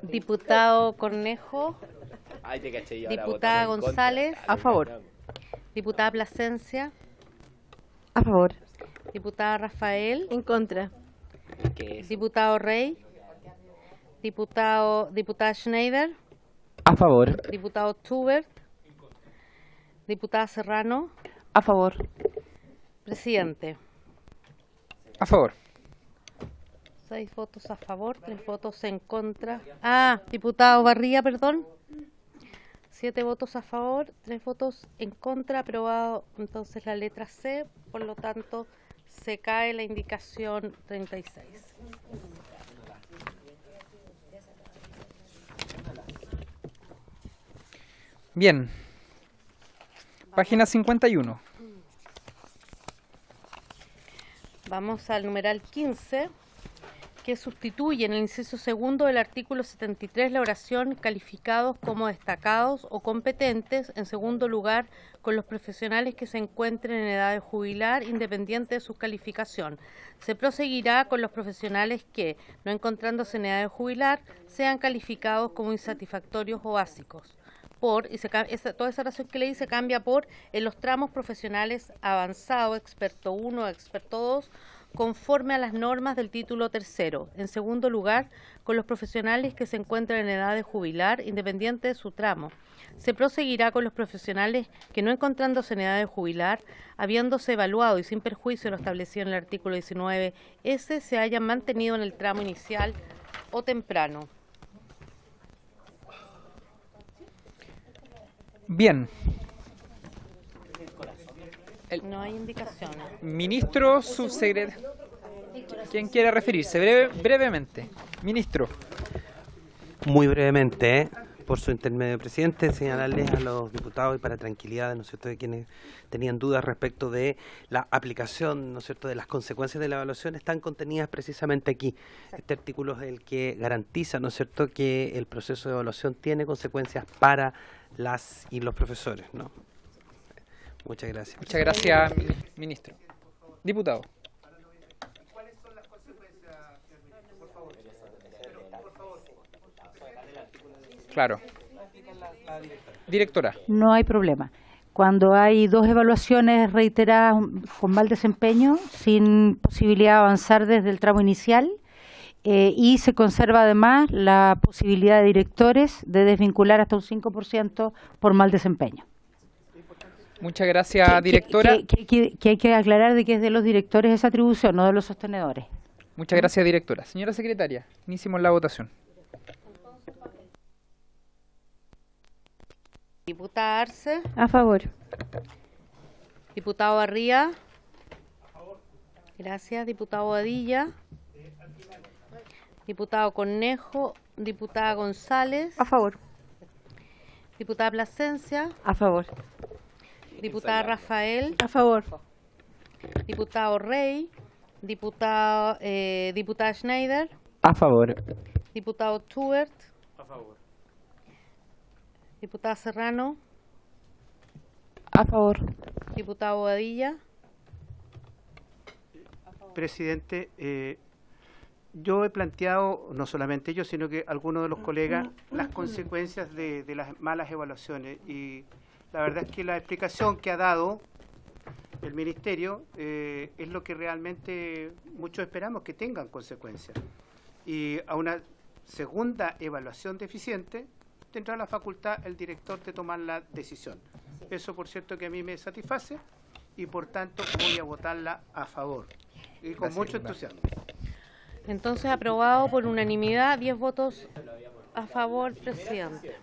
Diputado Cornejo. Ay, te caché, y ahora Diputada votamos en González. contra. A favor. Diputada Plasencia. A favor. Diputada Rafael. En contra. ¿Qué es? Diputado Rey. Diputada Schneider. A favor. Diputado Schubert. Diputada Serrano. A favor. Presidente. A favor. 6 votos a favor, 3 votos en contra. Diputado Barría, perdón. 7 votos a favor, 3 votos en contra. Aprobado entonces la letra C. Por lo tanto, se cae la indicación 36. Bien. Página 51. Vamos al numeral 15, que sustituye en el inciso segundo del artículo 73 la oración calificados como destacados o competentes, en segundo lugar, con los profesionales que se encuentren en edad de jubilar, independiente de su calificación. Se proseguirá con los profesionales que, no encontrándose en edad de jubilar, sean calificados como insatisfactorios o básicos. Toda esa oración que leí se cambia por en los tramos profesionales avanzado, experto 1, experto 2, conforme a las normas del título tercero. En segundo lugar, con los profesionales que se encuentran en edad de jubilar, independiente de su tramo. Se proseguirá con los profesionales que, no encontrándose en edad de jubilar, habiéndose evaluado y sin perjuicio de lo establecido en el artículo 19S, se hayan mantenido en el tramo inicial o temprano. Bien. No hay indicaciones. Ministro, subsecretario. ¿Quién quiere referirse? Brevemente. Ministro. Muy brevemente, por su intermedio, presidente, señalarles a los diputados y para tranquilidad, ¿no es cierto?, de quienes tenían dudas respecto de la aplicación, ¿no es cierto?, de las consecuencias de la evaluación, están contenidas precisamente aquí. Este artículo es el que garantiza, ¿no es cierto?, que el proceso de evaluación tiene consecuencias para las y los profesores, ¿no? Muchas gracias. Muchas gracias, ministro. Diputado. ¿Cuáles son las consecuencias, ministro? Por favor. Claro. Directora. No hay problema. Cuando hay 2 evaluaciones reiteradas con mal desempeño, sin posibilidad de avanzar desde el tramo inicial, y se conserva además la posibilidad de directores de desvincular hasta un 5% por mal desempeño. Muchas gracias, directora. Que hay que aclarar de que es de los directores esa atribución, no de los sostenedores. Muchas gracias, directora. Señora secretaria, iniciemos la votación. Diputada Arce. A favor. Diputado Barría. Gracias. Diputado Badilla. Diputado Cornejo. Diputada González. A favor. Diputada Plasencia. A favor. Diputada Rafael. A favor. Diputado Rey. Diputada Schneider. A favor. Diputado Schubert. A favor. Diputada Serrano. A favor. Diputado Badilla. Presidente, yo he planteado, no solamente yo, sino que algunos de los colegas, las consecuencias de las malas evaluaciones. Y la verdad es que la explicación que ha dado el Ministerio es lo que realmente muchos esperamos que tengan consecuencias. Y a una segunda evaluación deficiente, tendrá la facultad el director de tomar la decisión. Eso, por cierto, que a mí me satisface y, por tanto, voy a votarla a favor. Y con mucho entusiasmo. Entonces, aprobado por unanimidad, 10 votos a favor, presidente.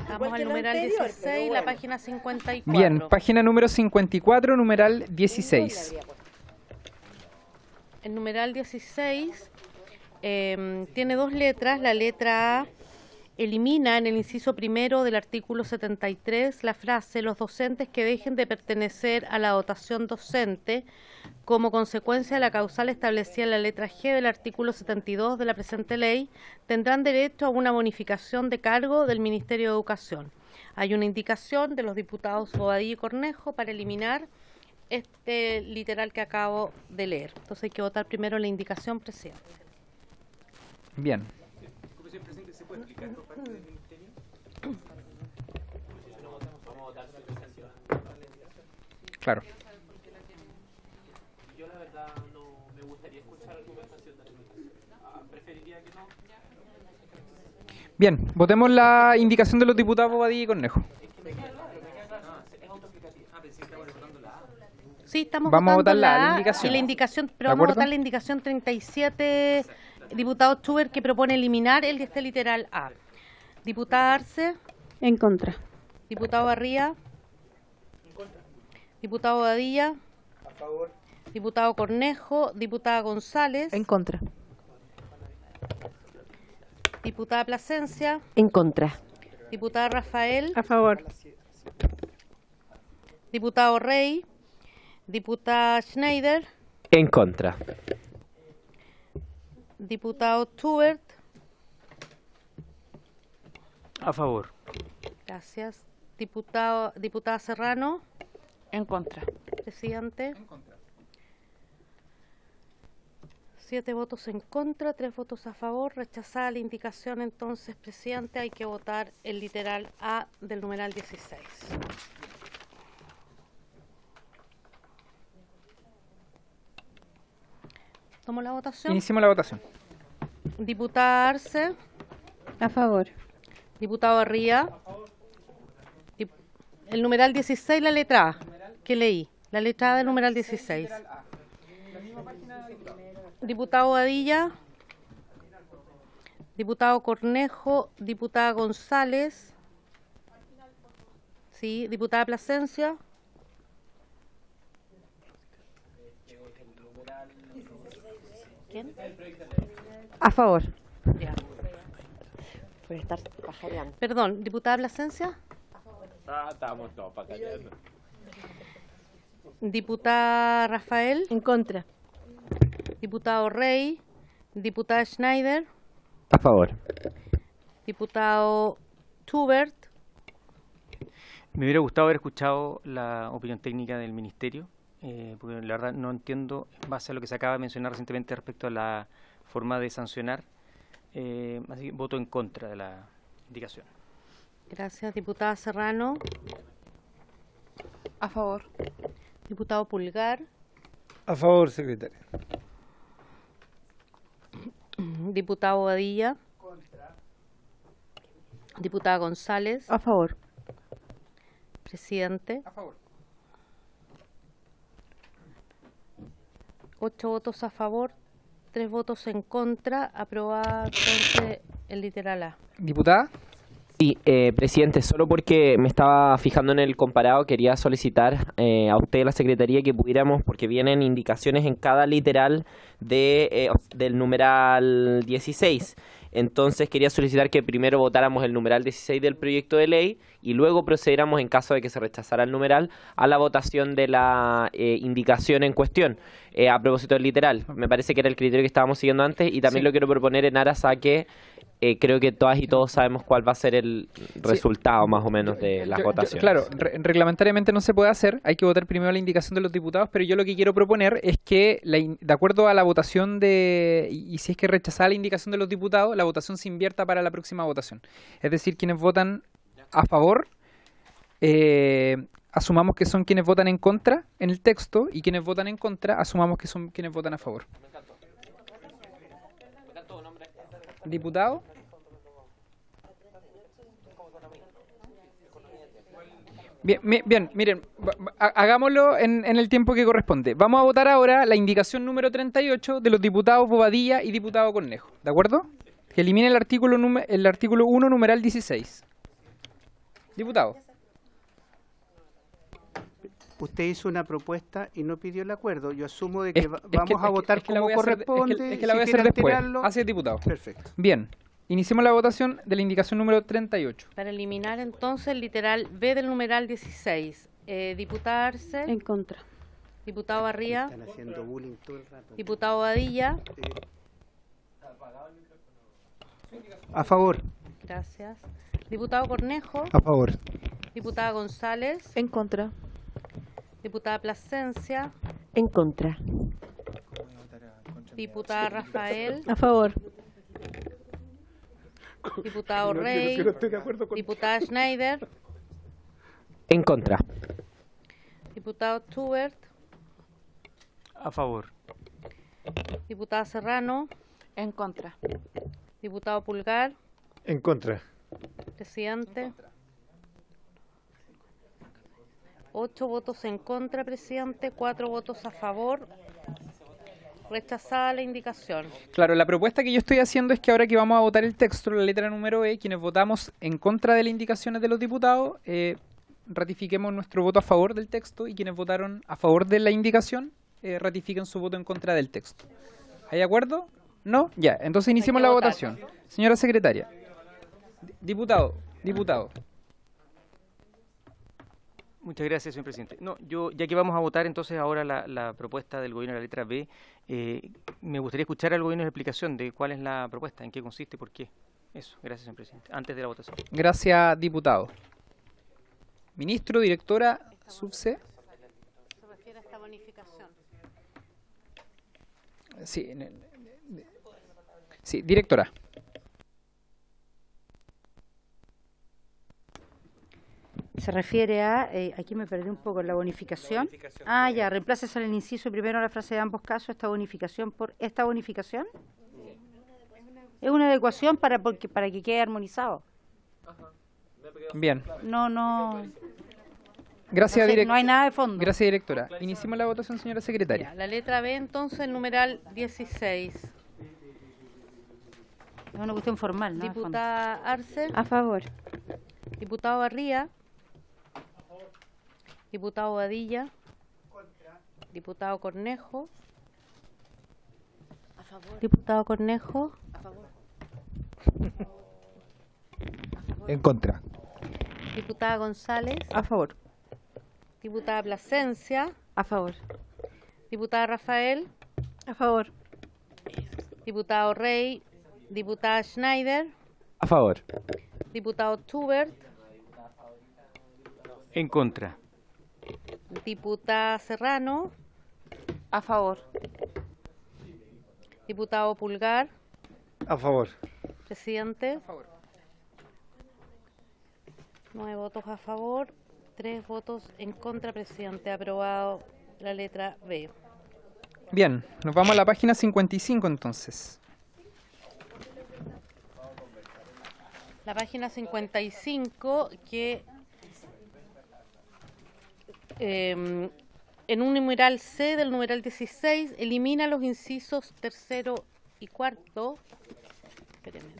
Vamos al numeral 16, la página 54. Bien, página número 54, numeral 16. El numeral 16 tiene dos letras. La letra A elimina en el inciso primero del artículo 73 la frase «los docentes que dejen de pertenecer a la dotación docente como consecuencia de la causal establecida en la letra G del artículo 72 de la presente ley tendrán derecho a una bonificación de cargo del Ministerio de Educación». Hay una indicación de los diputados Bobadilla y Cornejo para eliminar este literal que acabo de leer. Entonces hay que votar primero la indicación, presidente. Bien. Claro. Yo la verdad no me gustaría escuchar la argumentación de la administración. Preferiría que no. Bien, votemos la indicación de los diputados Bobadilla y Cornejo. Sí, estamos vamos a votando votar la A indicación. y la indicación, pero ¿De vamos a acuerdo? votar la indicación 37, diputado Schubert, que propone eliminar el de este literal A. Diputada Arce. En contra. Diputado Barría. Diputado Badilla. A favor. Diputado Cornejo. Diputada González. En contra. Diputada Plasencia. En contra. Diputada Rafael. A favor. Diputado Rey. Diputada Schneider. En contra. Diputado Schubert. A favor. Gracias. Diputada Serrano. En contra. Presidente. 7 votos en contra, 3 votos a favor. Rechazada la indicación, entonces, presidente, hay que votar el literal A del numeral 16. ¿Tomo la votación? Iniciemos la votación. Diputada Arce. A favor. Diputado Barría. El numeral 16, la letra A, que leí. La letra A del numeral 16. Diputado Badilla. Diputado Cornejo. Diputada González. Sí, diputada Plasencia. ¿Quién? A favor. Ya. Por estar pajareando. Perdón, diputada Plasencia. Estamos todos para callar. Diputada Rafael. En contra. Diputado Rey. Diputada Schneider. A favor. Diputado Schubert. Me hubiera gustado haber escuchado la opinión técnica del Ministerio, porque la verdad no entiendo, en base a lo que se acaba de mencionar recientemente respecto a la forma de sancionar, así que voto en contra de la indicación. Gracias. Diputada Serrano. A favor. Diputado Pulgar. A favor, secretaria. Diputado Badilla. Diputada González. A favor. Presidente. A favor. 8 votos a favor, 3 votos en contra. Aprobada entonces el literal A. Diputada. Sí, presidente, solo porque me estaba fijando en el comparado, quería solicitar a usted, la Secretaría, que pudiéramos, porque vienen indicaciones en cada literal del numeral 16. Entonces quería solicitar que primero votáramos el numeral 16 del proyecto de ley y luego procediéramos, en caso de que se rechazara el numeral, a la votación de la indicación en cuestión. A propósito del literal, me parece que era el criterio que estábamos siguiendo antes y también lo quiero proponer en aras a que creo que todas y todos sabemos cuál va a ser el resultado más o menos de las votaciones. Claro, reglamentariamente no se puede hacer, hay que votar primero la indicación de los diputados, pero yo lo que quiero proponer es que, de acuerdo a la votación y si es que rechazada la indicación de los diputados, la votación se invierta para la próxima votación. Es decir, quienes votan a favor, asumamos que son quienes votan en contra en el texto, y quienes votan en contra, asumamos que son quienes votan a favor. Diputado. Bien, miren, hagámoslo en el tiempo que corresponde. Vamos a votar ahora la indicación número 38 de los diputados Bobadilla y diputado Cornejo, ¿de acuerdo? Que elimine el artículo 1, numeral 16. Diputado. usted hizo una propuesta y no pidió el acuerdo. Yo asumo de que vamos a votar como corresponde. Es que la voy a hacer después. Así es, diputado. Perfecto. Bien. Iniciemos la votación de la indicación número 38. Para eliminar entonces el literal B del numeral 16. Diputada Arce. En contra. Diputado Barría. Están haciendo bullying todo el rato. Diputado Badilla. A favor. Gracias. Diputado Cornejo. A favor. Diputada González. En contra. Diputada Plasencia. En contra. Diputada Rafael. A favor. Diputado Rey. Diputada Schneider. En contra. Diputado Schubert. A favor. Diputada Serrano. En contra. Diputado Pulgar. En contra. Presidente. 8 votos en contra, presidente. 4 votos a favor. Rechazada la indicación. Claro, la propuesta que yo estoy haciendo es que ahora que vamos a votar el texto, la letra número E, quienes votamos en contra de las indicaciones de los diputados, ratifiquemos nuestro voto a favor del texto, y quienes votaron a favor de la indicación, ratifiquen su voto en contra del texto. ¿Hay acuerdo? ¿No? Ya, entonces iniciemos la votación. Señora secretaria. Diputado. Muchas gracias, señor presidente. No, ya que vamos a votar entonces ahora la propuesta del gobierno de la letra B, me gustaría escuchar al gobierno la explicación de cuál es la propuesta, en qué consiste, por qué. Eso, gracias, señor presidente. Antes de la votación. Gracias, diputado. Ministro, directora, subse. Se refiere a esta bonificación. Sí, directora. Se refiere a, aquí me perdí un poco, la bonificación. Ah, ya, reemplaces el inciso primero la frase de ambos casos, esta bonificación por esta bonificación. Es una adecuación para que quede armonizado. Bien. No. Gracias, no hay nada de fondo. Gracias, directora. Iniciemos la votación, señora secretaria. Ya, la letra B, entonces, el numeral 16. Es una cuestión formal, ¿no? Diputada Arce. A favor. Diputado Barría. Diputado Badilla. Diputado Cornejo. A favor. Diputado Cornejo. A favor. En contra. Diputada González. A favor. Diputada Plasencia. A favor. Diputada Rafael. A favor. Diputado Rey. Diputada Schneider. A favor. Diputado Schubert. En contra. Diputada Serrano. A favor. Diputado Pulgar. A favor. Presidente. A favor. 9 votos a favor, 3 votos en contra, presidente. Aprobado la letra B. Bien, nos vamos a la página 55 entonces. La página 55 que en un numeral C del numeral 16 elimina los incisos tercero y cuarto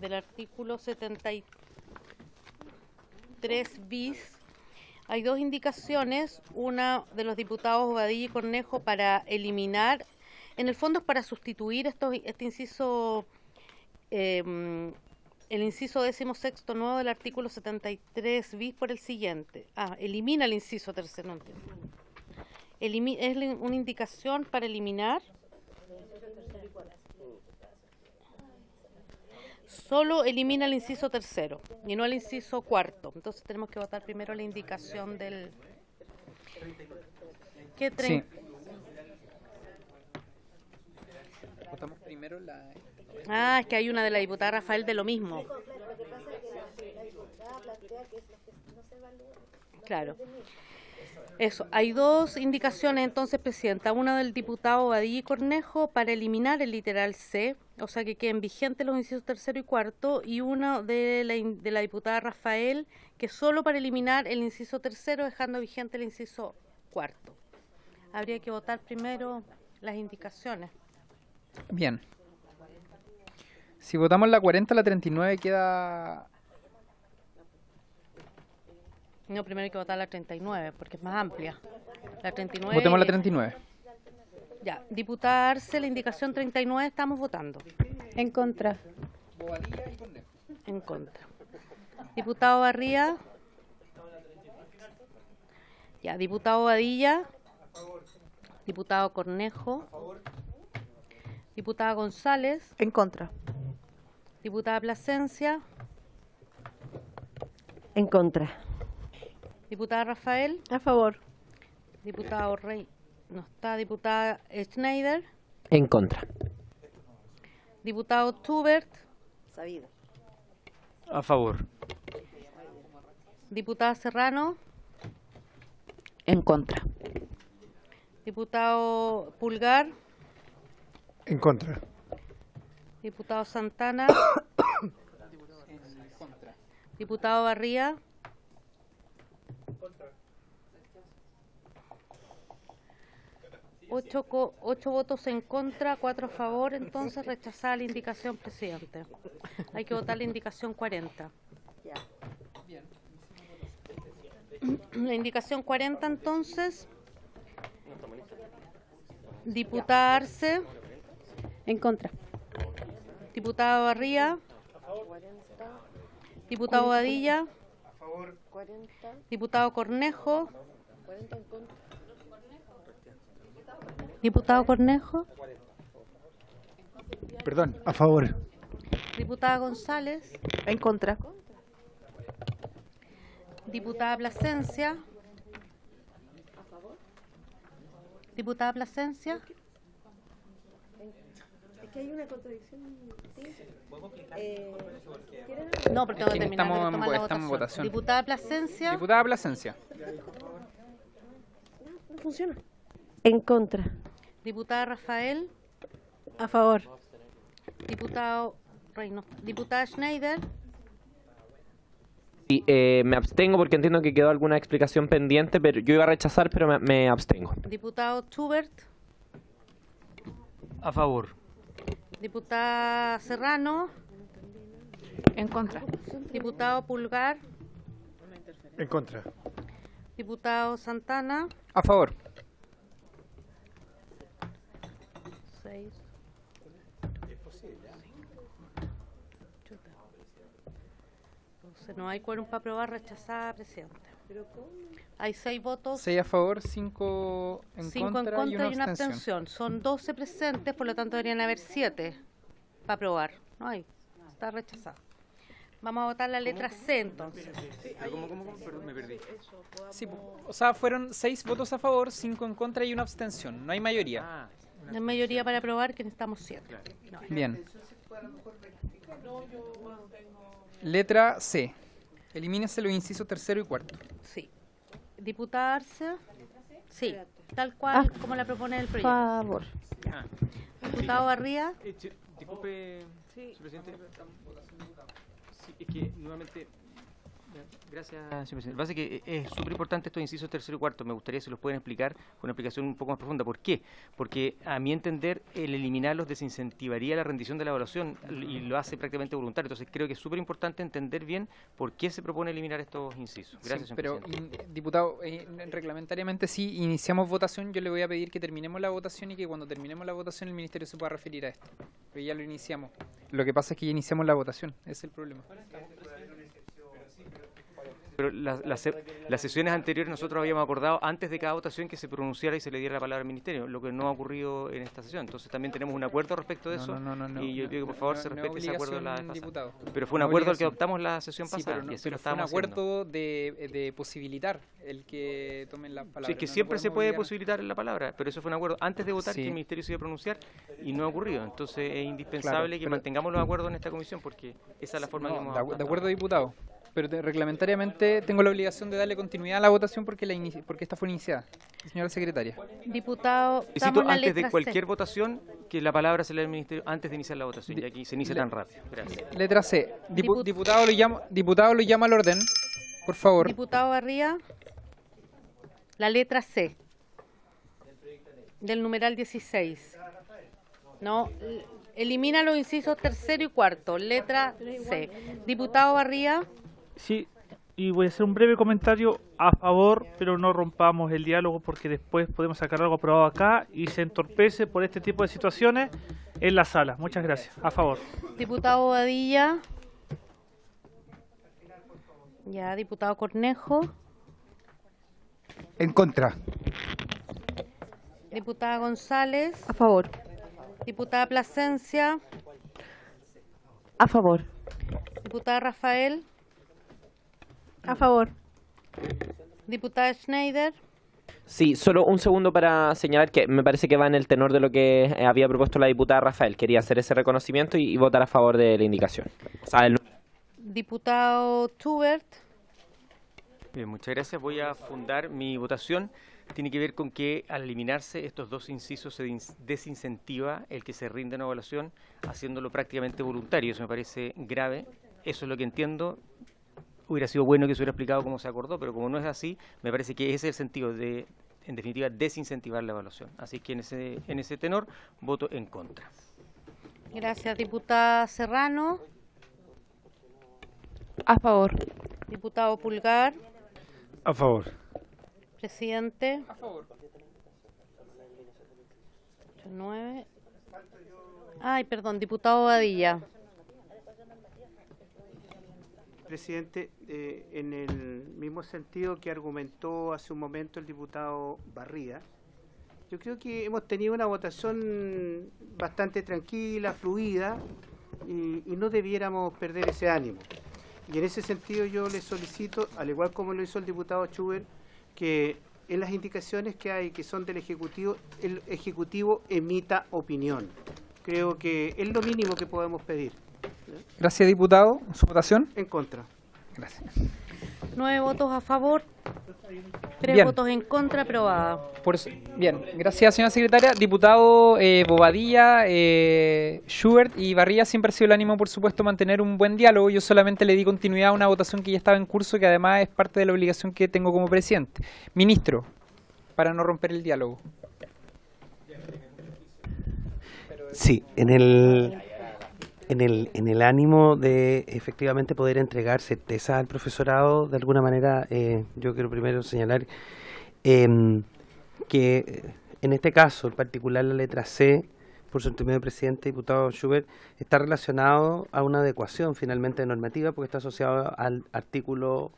del artículo 73 bis. Hay dos indicaciones, una de los diputados Badilla y Cornejo para eliminar, en el fondo es para sustituir este inciso, el inciso 16º nuevo del artículo 73 bis por el siguiente. Elimina el inciso tercero, no entiendo. Es una indicación para eliminar. Solo elimina el inciso tercero y no el inciso cuarto. Entonces tenemos que votar primero la indicación del... ¿Qué Sí. Votamos primero la... Es que hay una de la diputada Rafael de lo mismo. Claro. Eso, hay dos indicaciones entonces, Presidenta. Una del diputado Badilla y Cornejo para eliminar el literal C, o sea que queden vigentes los incisos tercero y cuarto, y una de la diputada Rafael, que solo para eliminar el inciso tercero, dejando vigente el inciso cuarto. Habría que votar primero las indicaciones. Bien. Si votamos la 40, la 39 queda... No, primero hay que votar la 39, porque es más amplia. La 39. Votemos la 39. Ya, diputada Arce, la indicación 39 estamos votando. En contra. En contra. Diputado Barría. Ya, diputado Badilla. Diputado Cornejo. Diputada González. En contra. Diputada Plasencia. En contra. Diputada Rafael. A favor. Diputado Rey. No está. Diputada Schneider. En contra. Diputado Tubert. Sabido. A favor. Diputada Serrano. En contra. Diputado Pulgar. En contra. Diputado Santana. Diputado Barría. Ocho votos en contra, 4 a favor, entonces rechazada la indicación, presidente. Hay que votar la indicación 40. La indicación 40, entonces. Diputada Arce. En contra. Diputado Barría. Diputado Badilla. Diputado Cornejo. Diputado Cornejo. Perdón, a favor. Diputada González. En contra. Diputada Plasencia. Diputada Plasencia. Es que hay una contradicción. No, pero tengo que terminar de Estamos tomar la en votación. Diputada Plasencia. Diputada Plasencia. No funciona. En contra. Diputada Rafael. A favor. Diputado Reyno. Diputada Schneider. Sí, me abstengo porque entiendo que quedó alguna explicación pendiente, pero yo iba a rechazar, pero me abstengo. Diputado Schubert. A favor. Diputada Serrano. En contra. Diputado Pulgar. En contra. Diputado Santana. A favor. 6. No hay quórum para aprobar, rechazada, presidente. Hay 6 votos. 6 a favor, 5 en 5 contra, en contra y una abstención. abstención. Son 12 presentes, por lo tanto deberían haber 7 para aprobar. No hay. Está rechazada. Vamos a votar la letra C entonces. ¿Cómo? Perdón, me perdí. Sí, o sea, fueron 6 votos a favor, 5 en contra y una abstención. No hay mayoría. No hay mayoría para aprobar, que necesitamos 7. No. Bien. Letra C. Elimínese los incisos tercero y cuarto. Sí. Diputada Arce. Sí, tal cual como la propone el proyecto. Favor. Diputado Barría. Disculpe, señor presidente. Sí, es que nuevamente. Gracias, señor presidente. Lo que pasa es que es súper importante estos incisos tercero y cuarto. Me gustaría si los pueden explicar con una explicación un poco más profunda. ¿Por qué? Porque a mi entender el eliminarlos desincentivaría la rendición de la evaluación y lo hace prácticamente voluntario. Entonces creo que es súper importante entender bien por qué se propone eliminar estos incisos. Gracias, Sí, señor pero, presidente. diputado, reglamentariamente sí iniciamos votación. Yo le voy a pedir que terminemos la votación y que cuando terminemos la votación el ministerio se pueda referir a esto. Pero ya lo iniciamos. Lo que pasa es que ya iniciamos la votación. Ese es el problema. Pero las sesiones anteriores nosotros habíamos acordado antes de cada votación que se pronunciara y se le diera la palabra al ministerio, lo que no ha ocurrido en esta sesión. Entonces también tenemos un acuerdo respecto de eso y yo pido que por favor se respete ese acuerdo de la vez pasada. Pero fue un acuerdo al que adoptamos la sesión pasada y así lo fue un estábamos acuerdo de posibilitar el que tomen la palabra. Sí, es que No siempre se podemos puede obligar. posibilitar la palabra, pero eso fue un acuerdo antes de votar Sí. que el ministerio se iba a pronunciar y no ha ocurrido. Entonces es indispensable Claro, que pero- mantengamos los acuerdos en esta comisión porque esa es la forma que hemos De adoptado. acuerdo, diputado. Pero reglamentariamente tengo la obligación de darle continuidad a la votación porque esta fue iniciada. Señora secretaria. Diputado, Necesito damos la antes de letra cualquier C. votación que la palabra se le dé al ministerio antes de iniciar la votación, ya que se inicia le- tan rápido. Gracias. Letra C. Diputado lo llama al orden. Por favor. Diputado Barría. La letra C. Del numeral 16. No, elimina los incisos tercero y cuarto. Letra C. Diputado Barría. Sí, y voy a hacer un breve comentario a favor, pero no rompamos el diálogo porque después podemos sacar algo aprobado acá y se entorpece por este tipo de situaciones en la sala. Muchas gracias. A favor. Diputado Bobadilla. Ya, diputado Cornejo. En contra. Diputada González. A favor. Diputada Plasencia. A favor. Diputada Rafael. A favor. Diputada Schneider. Sí, solo un segundo para señalar que me parece que va en el tenor de lo que había propuesto la diputada Rafael. Quería hacer ese reconocimiento y votar a favor de la indicación. O sea, Diputado Schubert. Bien, muchas gracias. Voy a fundar mi votación. Tiene que ver con que al eliminarse estos dos incisos se desincentiva el que se rinda una evaluación haciéndolo prácticamente voluntario. Eso me parece grave. Eso es lo que entiendo. Hubiera sido bueno que se hubiera explicado cómo se acordó, pero como no es así, me parece que ese es el sentido de, en definitiva, desincentivar la evaluación. Así que en ese tenor, voto en contra. Gracias, diputada Serrano. A favor. Diputado Pulgar. A favor. Presidente. A favor. 9. Ay, perdón, diputado Badilla. Presidente, en el mismo sentido que argumentó hace un momento el diputado Barría, yo creo que hemos tenido una votación bastante tranquila, fluida, y no debiéramos perder ese ánimo. Y en ese sentido yo le solicito, al igual como lo hizo el diputado Schubert, que en las indicaciones que hay, que son del Ejecutivo, el Ejecutivo emita opinión. Creo que es lo mínimo que podemos pedir. Gracias, diputado. ¿Su votación? En contra. Gracias. 9 votos a favor, 3 Bien. votos en contra, aprobada. Bien, gracias, señora secretaria. Diputado Bobadilla, Schubert y Barría, siempre ha sido el ánimo, por supuesto, mantener un buen diálogo. Yo solamente le di continuidad a una votación que ya estaba en curso, que además es parte de la obligación que tengo como presidente. Ministro, para no romper el diálogo. Sí, en el ánimo de efectivamente poder entregar certeza al profesorado, de alguna manera, yo quiero primero señalar que en este caso, en particular la letra C, por su intermedio presidente, diputado Schubert, está relacionado a una adecuación finalmente normativa porque está asociado al artículo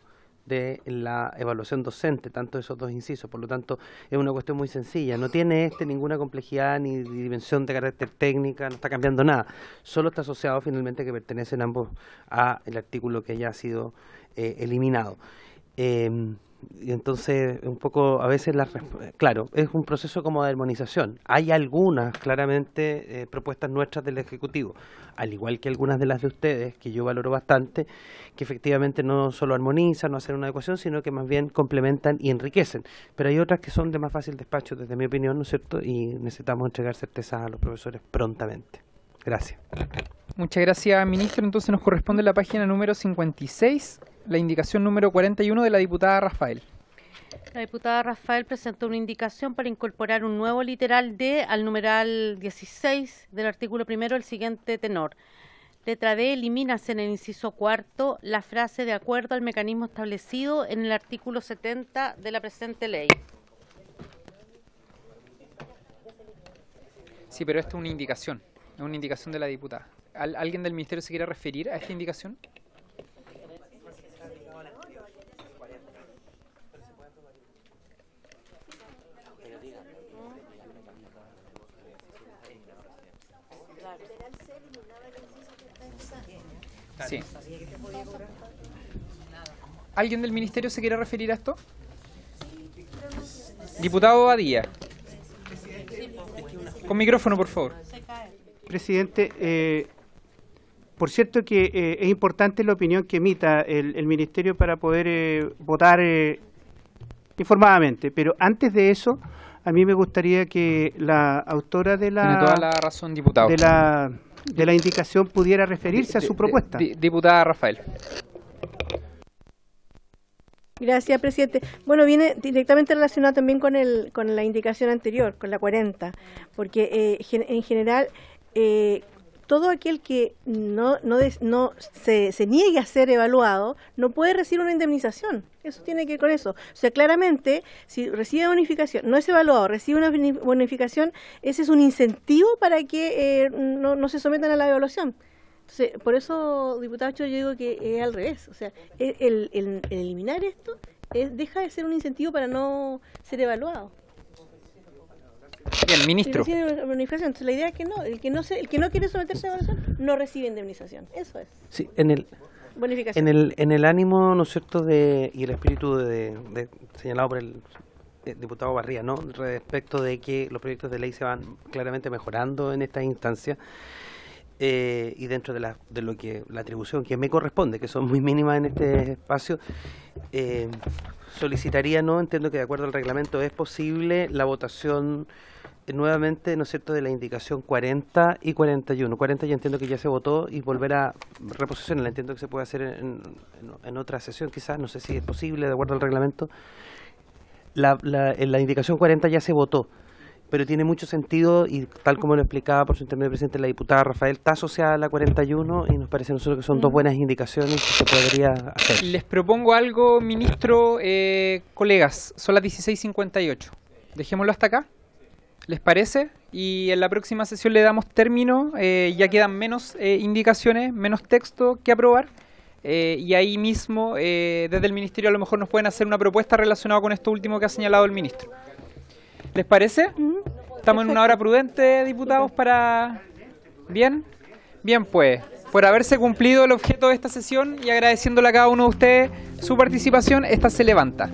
de la evaluación docente, tanto de esos dos incisos. Por lo tanto, es una cuestión muy sencilla. No tiene ninguna complejidad ni dimensión de carácter técnica, no está cambiando nada. Solo está asociado finalmente que pertenecen ambos a el artículo que ya ha sido eliminado. Y entonces, un poco, a veces, claro, es un proceso como de armonización. Hay algunas, claramente, propuestas nuestras del Ejecutivo, al igual que algunas de las de ustedes, que yo valoro bastante, que efectivamente no solo armonizan, no hacen una adecuación, sino que más bien complementan y enriquecen. Pero hay otras que son de más fácil despacho, desde mi opinión, ¿no es cierto? Y necesitamos entregar certeza a los profesores prontamente. Gracias. Muchas gracias, ministro. Entonces nos corresponde la página número 56, la indicación número 41 de la diputada Rafael. La diputada Rafael presentó una indicación para incorporar un nuevo literal D al numeral 16 del artículo primero, el siguiente tenor. Letra D, elimínase en el inciso cuarto la frase de acuerdo al mecanismo establecido en el artículo 70 de la presente ley. Sí, pero esta es una indicación de la diputada. ¿Alguien del ministerio se quiere referir a esta indicación? Sí. ¿Alguien del ministerio se quiere referir a esto? Diputado Badilla. Con micrófono, por favor. Presidente, por cierto que es importante la opinión que emita el Ministerio para poder votar informadamente, pero antes de eso, a mí me gustaría que la autora de la... Tiene toda la razón, diputado. De la indicación pudiera referirse a su propuesta. Diputada Rafael. Gracias, presidente. Bueno, viene directamente relacionado también con la indicación anterior, con la 40, porque en general todo aquel que se niegue a ser evaluado no puede recibir una indemnización. Eso tiene que ver con eso. O sea, claramente, si recibe bonificación, no es evaluado, recibe una bonificación, ese es un incentivo para que no se sometan a la evaluación. Entonces, por eso, diputado Cho, yo digo que es al revés. O sea, el eliminar esto deja de ser un incentivo para no ser evaluado. Bien, ministro. Entonces, la idea es que no, el que no quiere someterse a evaluación no recibe indemnización. Eso es. Sí, bonificación. En el ánimo, ¿no es cierto?, y el espíritu señalado por el diputado Barría, ¿no?, respecto de que los proyectos de ley se van claramente mejorando en esta instancia, y dentro de lo que la atribución que me corresponde, que son muy mínimas en este espacio, solicitaría, no entiendo que de acuerdo al reglamento es posible la votación nuevamente, ¿no es cierto?, de la indicación 40 y 41. 40 ya entiendo que ya se votó y volver a reposicionarla. Entiendo que se puede hacer en otra sesión quizás, no sé si es posible de acuerdo al reglamento. La indicación 40 ya se votó, pero tiene mucho sentido y tal como lo explicaba por su intermedio presidente la diputada Rafael, está asociada a la 41 y nos parece a nosotros que son dos buenas indicaciones que se podría hacer. Les propongo algo, ministro, colegas, son las 16:58. Dejémoslo hasta acá. ¿Les parece? Y en la próxima sesión le damos término, ya quedan menos indicaciones, menos texto que aprobar, y ahí mismo desde el Ministerio a lo mejor nos pueden hacer una propuesta relacionada con esto último que ha señalado el ministro. ¿Les parece? Estamos en una hora prudente, diputados, para... ¿Bien? Bien, pues, por haberse cumplido el objeto de esta sesión y agradeciéndole a cada uno de ustedes su participación, esta se levanta.